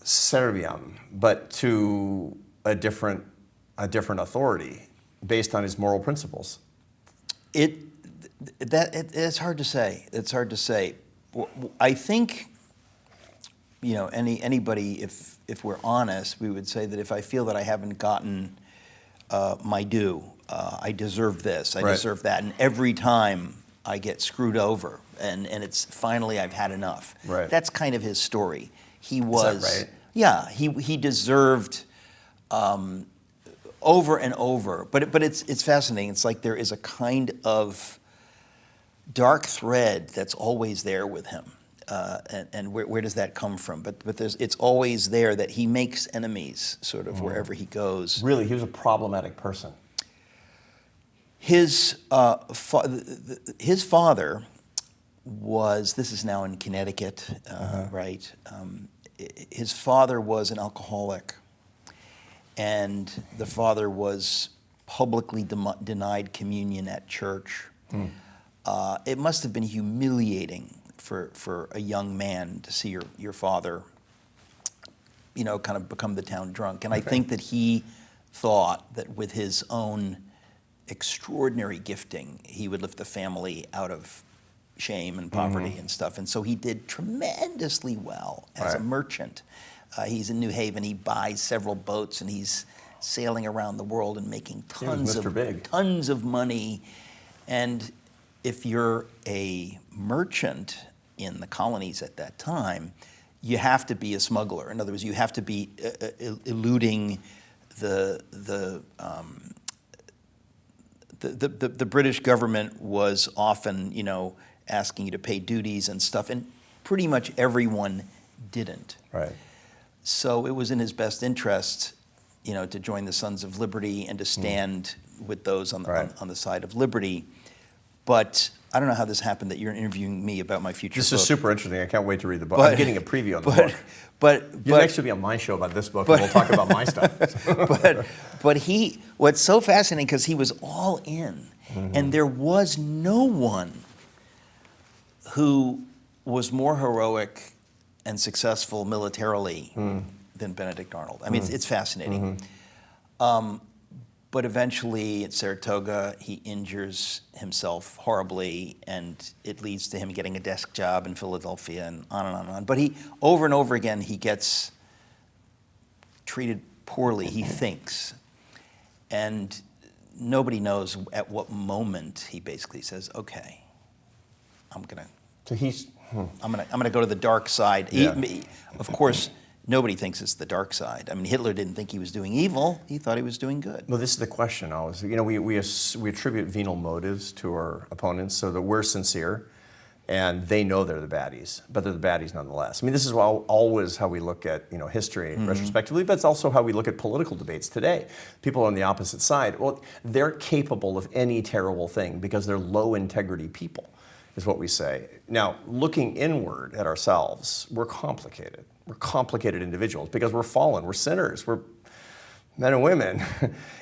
serviam, but to a different authority based on his moral principles? It's hard to say. It's hard to say. I think, you know, anybody, if we're honest, we would say that if I feel that I haven't gotten my due, I deserve this, I deserve that, and every time I get screwed over, and it's finally I've had enough. Right. That's kind of his story. He was, is that right? Yeah, he deserved over and over, but it's fascinating. It's like there is a kind of dark thread that's always there with him. And where does that come from? But it's always there that he makes enemies sort of wherever he goes. Really, he was a problematic person. His father was, this is now in Connecticut, right? His father was an alcoholic, and the father was publicly denied communion at church. It must have been humiliating for a young man to see your father, you know, kind of become the town drunk. And I think that he thought that with his own extraordinary gifting, he would lift the family out of shame and poverty and stuff. And so he did tremendously well as a merchant. He's in New Haven. He buys several boats, and he's sailing around the world and making tons of money. And if you're a merchant in the colonies at that time, you have to be a smuggler. In other words, you have to be eluding the British government was often, you know, asking you to pay duties and stuff, and pretty much everyone didn't. Right. So it was in his best interest, you know, to join the Sons of Liberty and to stand with those on the side of liberty. But I don't know how this happened that you're interviewing me about my future book. This is super interesting. I can't wait to read the book. I'm getting a preview on the book. But You'll actually be on my show about this book, and we'll talk about my stuff. but what's so fascinating, because he was all in, and there was no one who was more heroic and successful militarily than Benedict Arnold. I mean, it's fascinating. But eventually at Saratoga, he injures himself horribly, and it leads to him getting a desk job in Philadelphia, and on and on and on. But he, over and over again, he gets treated poorly, he thinks. And nobody knows at what moment he basically says, okay, I'm gonna go to the dark side. Yeah. Of course, nobody thinks it's the dark side. I mean, Hitler didn't think he was doing evil. He thought he was doing good. Well, this is the question always. You know, we attribute venal motives to our opponents so that we're sincere, and they know they're the baddies, but they're the baddies nonetheless. I mean, this is always how we look at, you know, history retrospectively, but it's also how we look at political debates today. People on the opposite side, well, they're capable of any terrible thing because they're low integrity people, is what we say. Now, looking inward at ourselves, we're complicated. We're complicated individuals because we're fallen, we're sinners, we're men and women.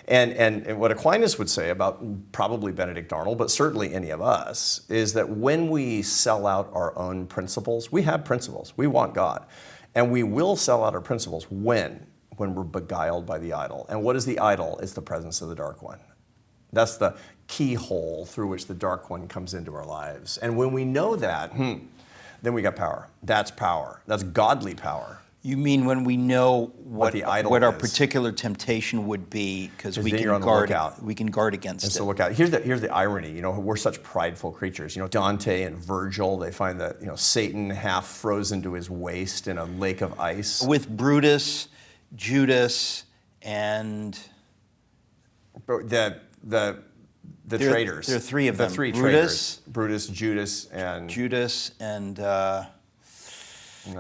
and what Aquinas would say about probably Benedict Arnold, but certainly any of us, is that when we sell out our own principles, we have principles, we want God, and we will sell out our principles when we're beguiled by the idol. And what is the idol? It's the presence of the dark one. That's the keyhole through which the dark one comes into our lives. And when we know that, then we got power. That's power. That's godly power. You mean when we know what the idol what our is. particular temptation would be, because we then you're can on the guard lookout. we can guard against And it. so look out. Here's the irony. You know, we're such prideful creatures. You know, Dante and Virgil, they find that, you know, Satan half frozen to his waist in a lake of ice. With Brutus, Judas, and But the traitors. there are three of them. The three Brutus, traitors. Brutus, Judas, and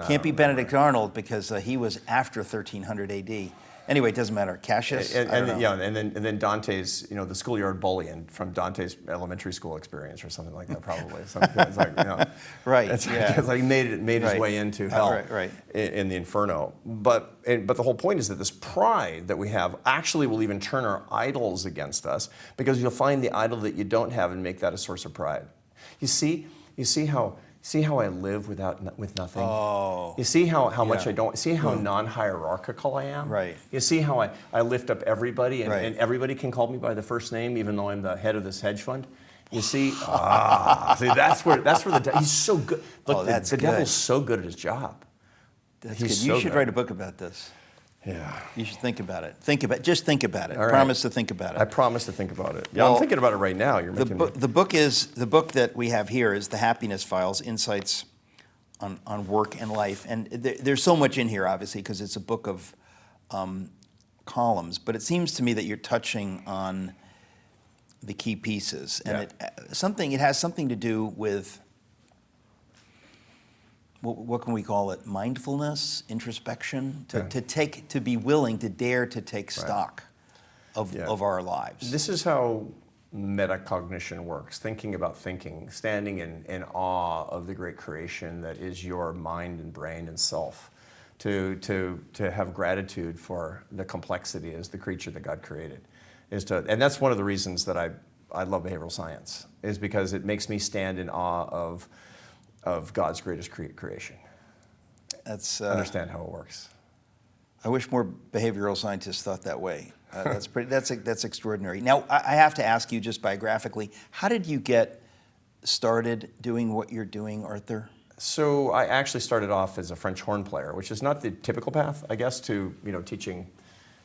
can't be Benedict Arnold, because he was after 1300 AD. Anyway, it doesn't matter. Cassius, I don't know. Yeah, and then Dante's, you know, the schoolyard bully, and from Dante's elementary school experience or something like that, probably. It's like, you know, Right. It's, Yeah. it's like he made his Right. way into hell, Right. in the inferno. But the whole point is that this pride that we have actually will even turn our idols against us, because you'll find the idol that you don't have and make that a source of pride. You see how I live with nothing? Oh. You see how much Yeah. I don't, see how non-hierarchical I am? Right. You see how I lift up everybody, and, Right. and everybody can call me by the first name, even though I'm the head of this hedge fund? You see, see that's where he's so good. Look, that's the good. devil's so good at his job. That's He's good. You so should good. write a book about this. Yeah. You should think about it. Just think about it. All right. Promise to think about it. I promise to think about it. Yeah, Well, I'm thinking about it right now. You're making me. The book that we have here is The Happiness Files: Insights on Work and Life, and there's so much in here, obviously, because it's a book of columns. But it seems to me that you're touching on the key pieces, and it has something to do with what can we call it? Mindfulness, introspection, to be willing to dare to take stock of our lives. This is how metacognition works, thinking about thinking, standing in awe of the great creation that is your mind and brain and self, to have gratitude for the complexity as the creature that God created. And that's one of the reasons that I love behavioral science, is because it makes me stand in awe of God's greatest creation. That's Understand how it works. I wish more behavioral scientists thought that way. That's extraordinary. Now, I have to ask you, just biographically, how did you get started doing what you're doing, Arthur? So I actually started off as a French horn player, which is not the typical path, I guess, to teaching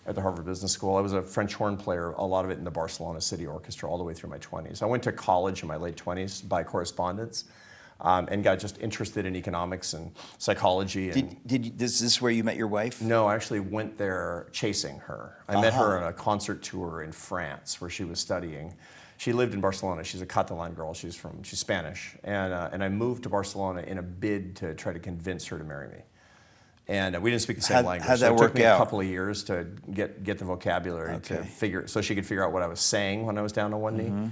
at the Harvard Business School. I was a French horn player, a lot of it in the Barcelona City Orchestra, all the way through my 20s. I went to college in my late 20s by correspondence. And got just interested in economics and psychology. And Is this where you met your wife? no, I actually went there chasing her. I met her on a concert tour in France where she was studying. She lived in Barcelona. She's a Catalan girl. She's Spanish. And I moved to Barcelona in a bid to try to convince her to marry me. And we didn't speak the same language. How'd that so it work took me out? a couple of years to get the vocabulary so she could figure out what I was saying when I was down on one knee.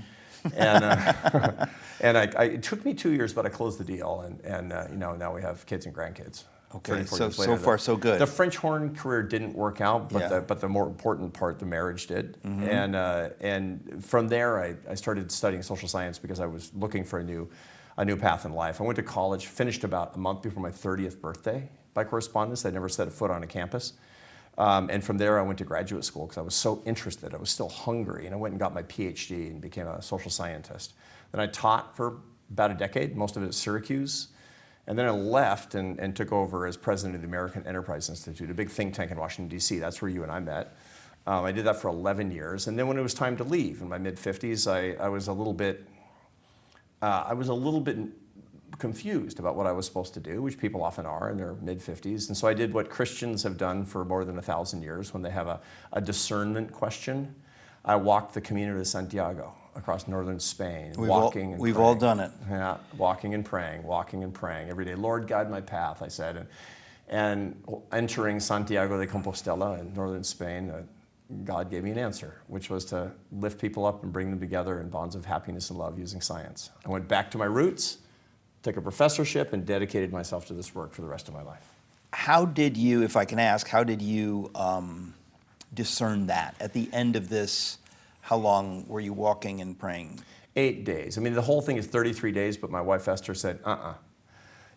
And it took me 2 years, but I closed the deal, and now we have kids and grandkids. Okay, 34 so years later. far so good. The French horn career didn't work out, but Yeah. the more important part, the marriage did. And from there, I started studying social science because I was looking for a new path in life. I went to college, finished about a month before my 30th birthday by correspondence. I'd never set a foot on a campus. And from there, I went to graduate school because I was so interested. I was still hungry, and I went and got my PhD and became a social scientist. Then I taught for about a decade, most of it at Syracuse. And then I left and took over as president of the American Enterprise Institute, a big think tank in Washington, D.C. That's where you and I met. I did that for 11 years. And then when it was time to leave in my mid-50s, I was a little bit confused about what I was supposed to do, which people often are in their mid-50s. And so I did what Christians have done for more than 1,000 years when they have a discernment question. I walked the Camino de Santiago across northern Spain, walking and praying. We've all done it. Yeah, walking and praying every day. Lord, guide my path, I said. And entering Santiago de Compostela in northern Spain, God gave me an answer, which was to lift people up and bring them together in bonds of happiness and love using science. I went back to my roots, took a professorship, and dedicated myself to this work for the rest of my life. How did you, if I can ask, discern that? At the end of this, how long were you walking and praying? 8 days. I mean, the whole thing is 33 days, but my wife Esther said,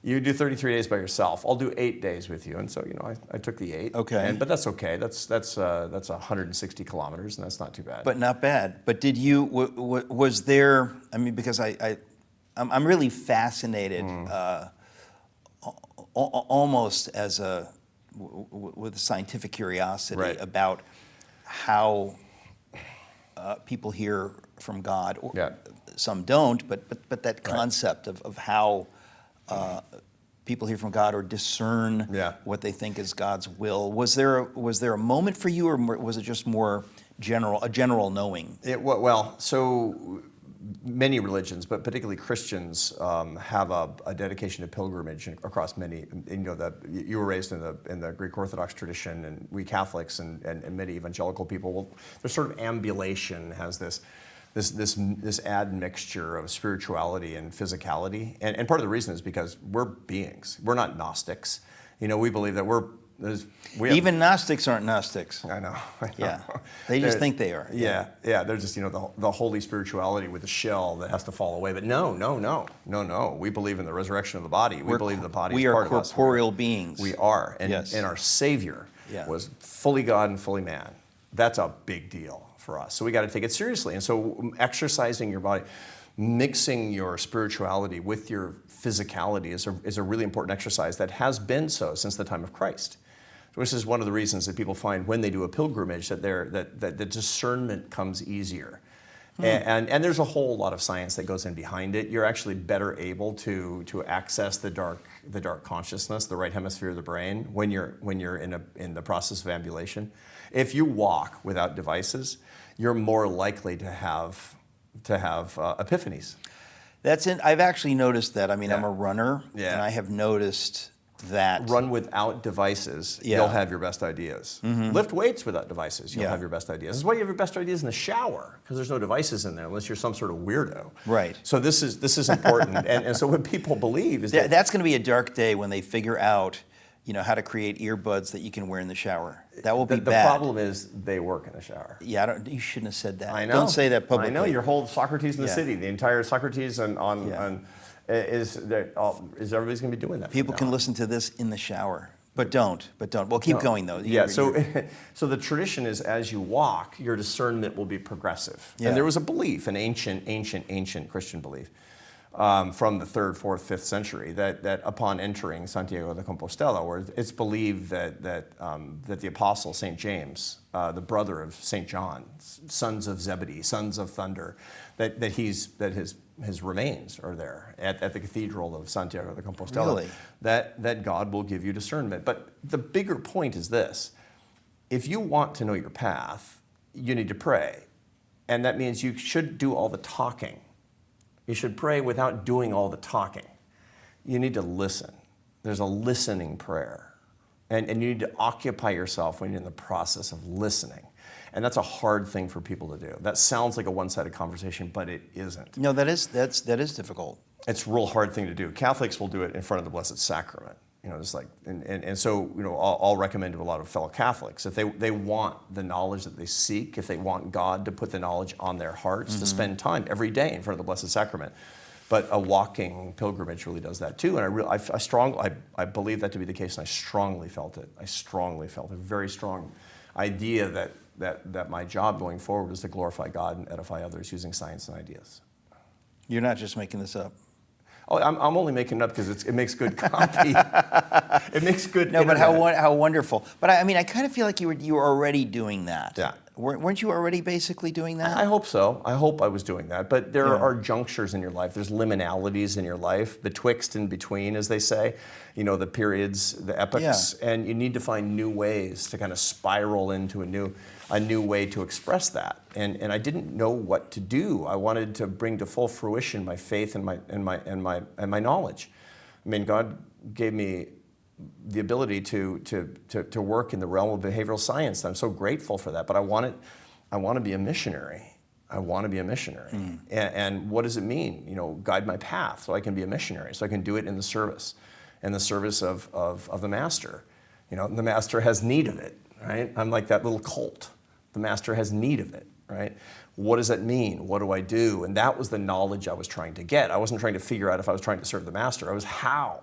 you do 33 days by yourself. I'll do 8 days with you. And so, I took the 8. Okay. But that's okay. That's 160 kilometers, and that's not too bad. But not bad. But did you, was there, I mean, because I'm really fascinated, almost as a with scientific curiosity Right. about how people hear from God. Or Yeah. some don't, but that concept of how people hear from God or discern Yeah. what they think is God's will. Was there a moment for you, or was it just more a general knowing? Well, so many religions, but particularly Christians, have a dedication to pilgrimage across many. You were raised in the Greek Orthodox tradition, and we Catholics and many evangelical people. Well, there's sort of ambulation has this admixture of spirituality and physicality, and part of the reason is because we're beings. We're not Gnostics. We believe that Even Gnostics aren't Gnostics. I know. Yeah, they just think they are. Yeah. They're just the holy spirituality with the shell that has to fall away. But no. We believe in the resurrection of the body. We believe the body is part of us. We are corporeal beings. We are, and Yes. our Savior Yeah. was fully God and fully man. That's a big deal for us. So we got to take it seriously. And so exercising your body, mixing your spirituality with your physicality is a really important exercise that has been so since the time of Christ. Which is one of the reasons that people find when they do a pilgrimage that the discernment comes easier. And there's a whole lot of science that goes in behind it. You're actually better able to access the dark consciousness, the right hemisphere of the brain, when you're in the process of ambulation. If you walk without devices, you're more likely to have epiphanies. I've actually noticed that. I mean, Yeah. I'm a runner, Yeah. and I have noticed that. Run without devices, Yeah. you'll have your best ideas. Lift weights without devices, you'll Yeah. have your best ideas. This is why you have your best ideas in the shower, because there's no devices in there unless you're some sort of weirdo. Right. So this is important. and so what people believe is that That's going to be a dark day when they figure out, how to create earbuds that you can wear in the shower. That will be the bad. problem is they work in the shower. Yeah, you shouldn't have said that. I know. Don't say that publicly. I know. Your whole Socrates in the Yeah. city, the entire Socrates is everybody's going to be doing that. from People now can on. listen to this in the shower, but don't. Well, keep going though. Yeah, so the tradition is as you walk, your discernment will be progressive. Yeah. And there was a belief, an ancient Christian belief, from the 3rd, 4th, 5th century, that upon entering Santiago de Compostela, where it's believed that the apostle St. James, the brother of St. John, sons of Zebedee, sons of thunder, that his remains are there at the cathedral of Santiago de Compostela. Really? That God will give you discernment. But the bigger point is this: if you want to know your path, you need to pray, and that means you should do all the talking. You should pray without doing all the talking. You need to listen. There's a listening prayer. And you need to occupy yourself when you're in the process of listening. And that's a hard thing for people to do. That sounds like a one-sided conversation, but it isn't. No, that is difficult. It's a real hard thing to do. Catholics will do it in front of the Blessed Sacrament. Just like, and so, I'll recommend to a lot of fellow Catholics, if they want the knowledge that they seek, if they want God to put the knowledge on their hearts, to spend time every day in front of the Blessed Sacrament. But a walking pilgrimage really does that too. And I believe that to be the case, and I strongly felt it. I strongly felt a very strong idea that my job going forward is to glorify God and edify others using science and ideas. You're not just making this up. Oh, I'm only making it up because it makes good copy. It makes good. No, but internet. how wonderful. But I kind of feel like you were already doing that. Yeah. Weren't you already basically doing that? I hope so. I hope I was doing that. But there are junctures in your life. There's liminalities in your life, betwixt and between, as they say. The periods, the epochs, and you need to find new ways to kind of spiral into a new way to express that. And I didn't know what to do. I wanted to bring to full fruition my faith and my knowledge. I mean, God gave me the ability to work in the realm of behavioral science. I'm so grateful for that. But I want to be a missionary. I want to be a missionary. And what does it mean? Guide my path so I can be a missionary, so I can do it in the service of the master. The master has need of it, right? I'm like that little colt. The master has need of it, right? What does that mean? What do I do? And that was the knowledge I was trying to get. I wasn't trying to figure out if I was trying to serve the master. I was how?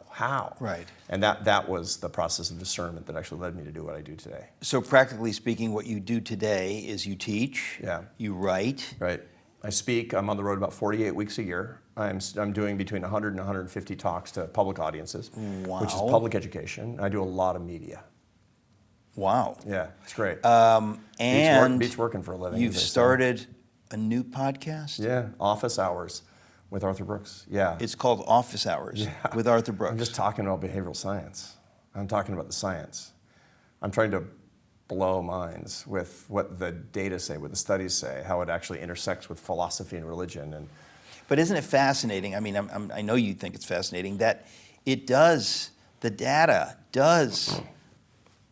Right. And that was the process of discernment that actually led me to do what I do today. So practically speaking, what you do today is you teach, you write. Right. I speak. I'm on the road about 48 weeks a year. I'm doing between 100 and 150 talks to public audiences, Wow. which is public education. I do a lot of media. Wow. Yeah, it's great. And beats working for a living. you've as they say. started a new podcast? Yeah, Office Hours with Arthur Brooks. Yeah. It's called Office Hours with Arthur Brooks. I'm just talking about behavioral science. I'm talking about the science. I'm trying to blow minds with what the data say, what the studies say, how it actually intersects with philosophy and religion. And But isn't it fascinating? I mean, I know you think it's fascinating that the data does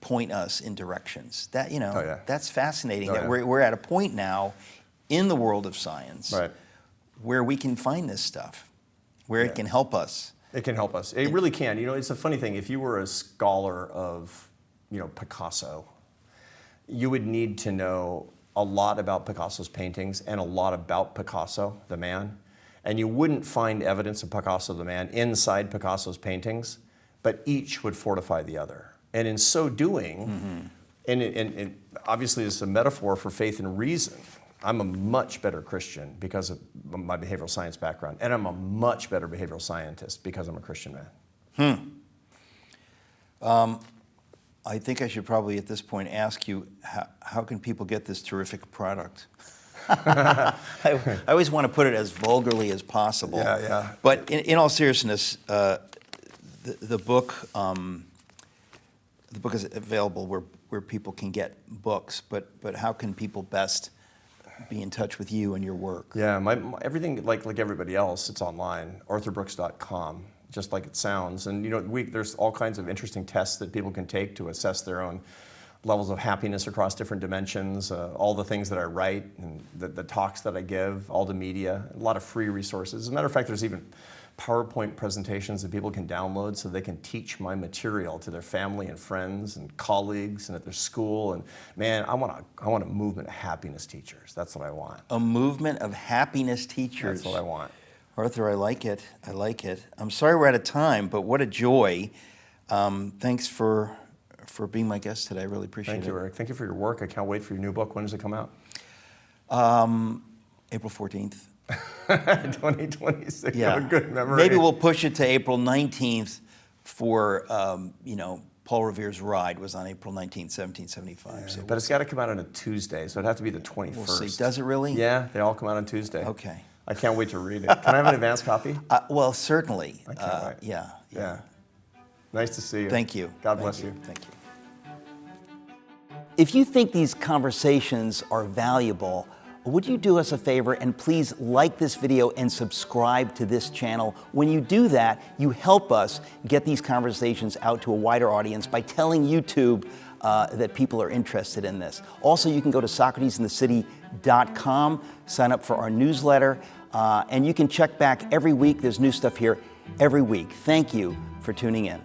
point us in directions. That, that's fascinating that we're at a point now in the world of science where we can find this stuff, where it can help us. It can help us. It really can. It's a funny thing. If you were a scholar of, Picasso, you would need to know a lot about Picasso's paintings and a lot about Picasso, the man. And you wouldn't find evidence of Picasso, the man, inside Picasso's paintings, but each would fortify the other. And in so doing, and obviously it's a metaphor for faith and reason, I'm a much better Christian because of my behavioral science background, and I'm a much better behavioral scientist because I'm a Christian man. I think I should probably at this point ask you, how can people get this terrific product? I always want to put it as vulgarly as possible. Yeah. But in all seriousness, the book is available where people can get books. But how can people best be in touch with you and your work? Yeah, everything like everybody else, it's online. ArthurBrooks.com, just like it sounds. And there's all kinds of interesting tests that people can take to assess their own levels of happiness across different dimensions, all the things that I write and the talks that I give, all the media, a lot of free resources. As a matter of fact, there's even PowerPoint presentations that people can download so they can teach my material to their family and friends and colleagues and at their school. And man, I want a movement of happiness teachers. That's what I want. A movement of happiness teachers. That's what I want. Arthur, I like it. I like it. I'm sorry we're out of time, but what a joy. Thanks for being my guest today. I really appreciate it. Thank you, Eric. Thank you for your work. I can't wait for your new book. When does it come out? April 14th. 2026. Yeah. What a good memory. Maybe we'll push it to April 19th for, Paul Revere's Ride was on April 19th, 1775. Yeah, so but it's got to come out on a Tuesday, so it'd have to be the 21st. we'll see. Does it really? Yeah, they all come out on Tuesday. Okay. I can't wait to read it. Can I have an advance copy? Well, certainly. I can't wait. Yeah. Nice to see you. Thank you. God bless you. Thank you. If you think these conversations are valuable, would you do us a favor and please like this video and subscribe to this channel? When you do that, you help us get these conversations out to a wider audience by telling YouTube that people are interested in this. Also, you can go to SocratesInTheCity.com, sign up for our newsletter, and you can check back every week. There's new stuff here every week. Thank you for tuning in.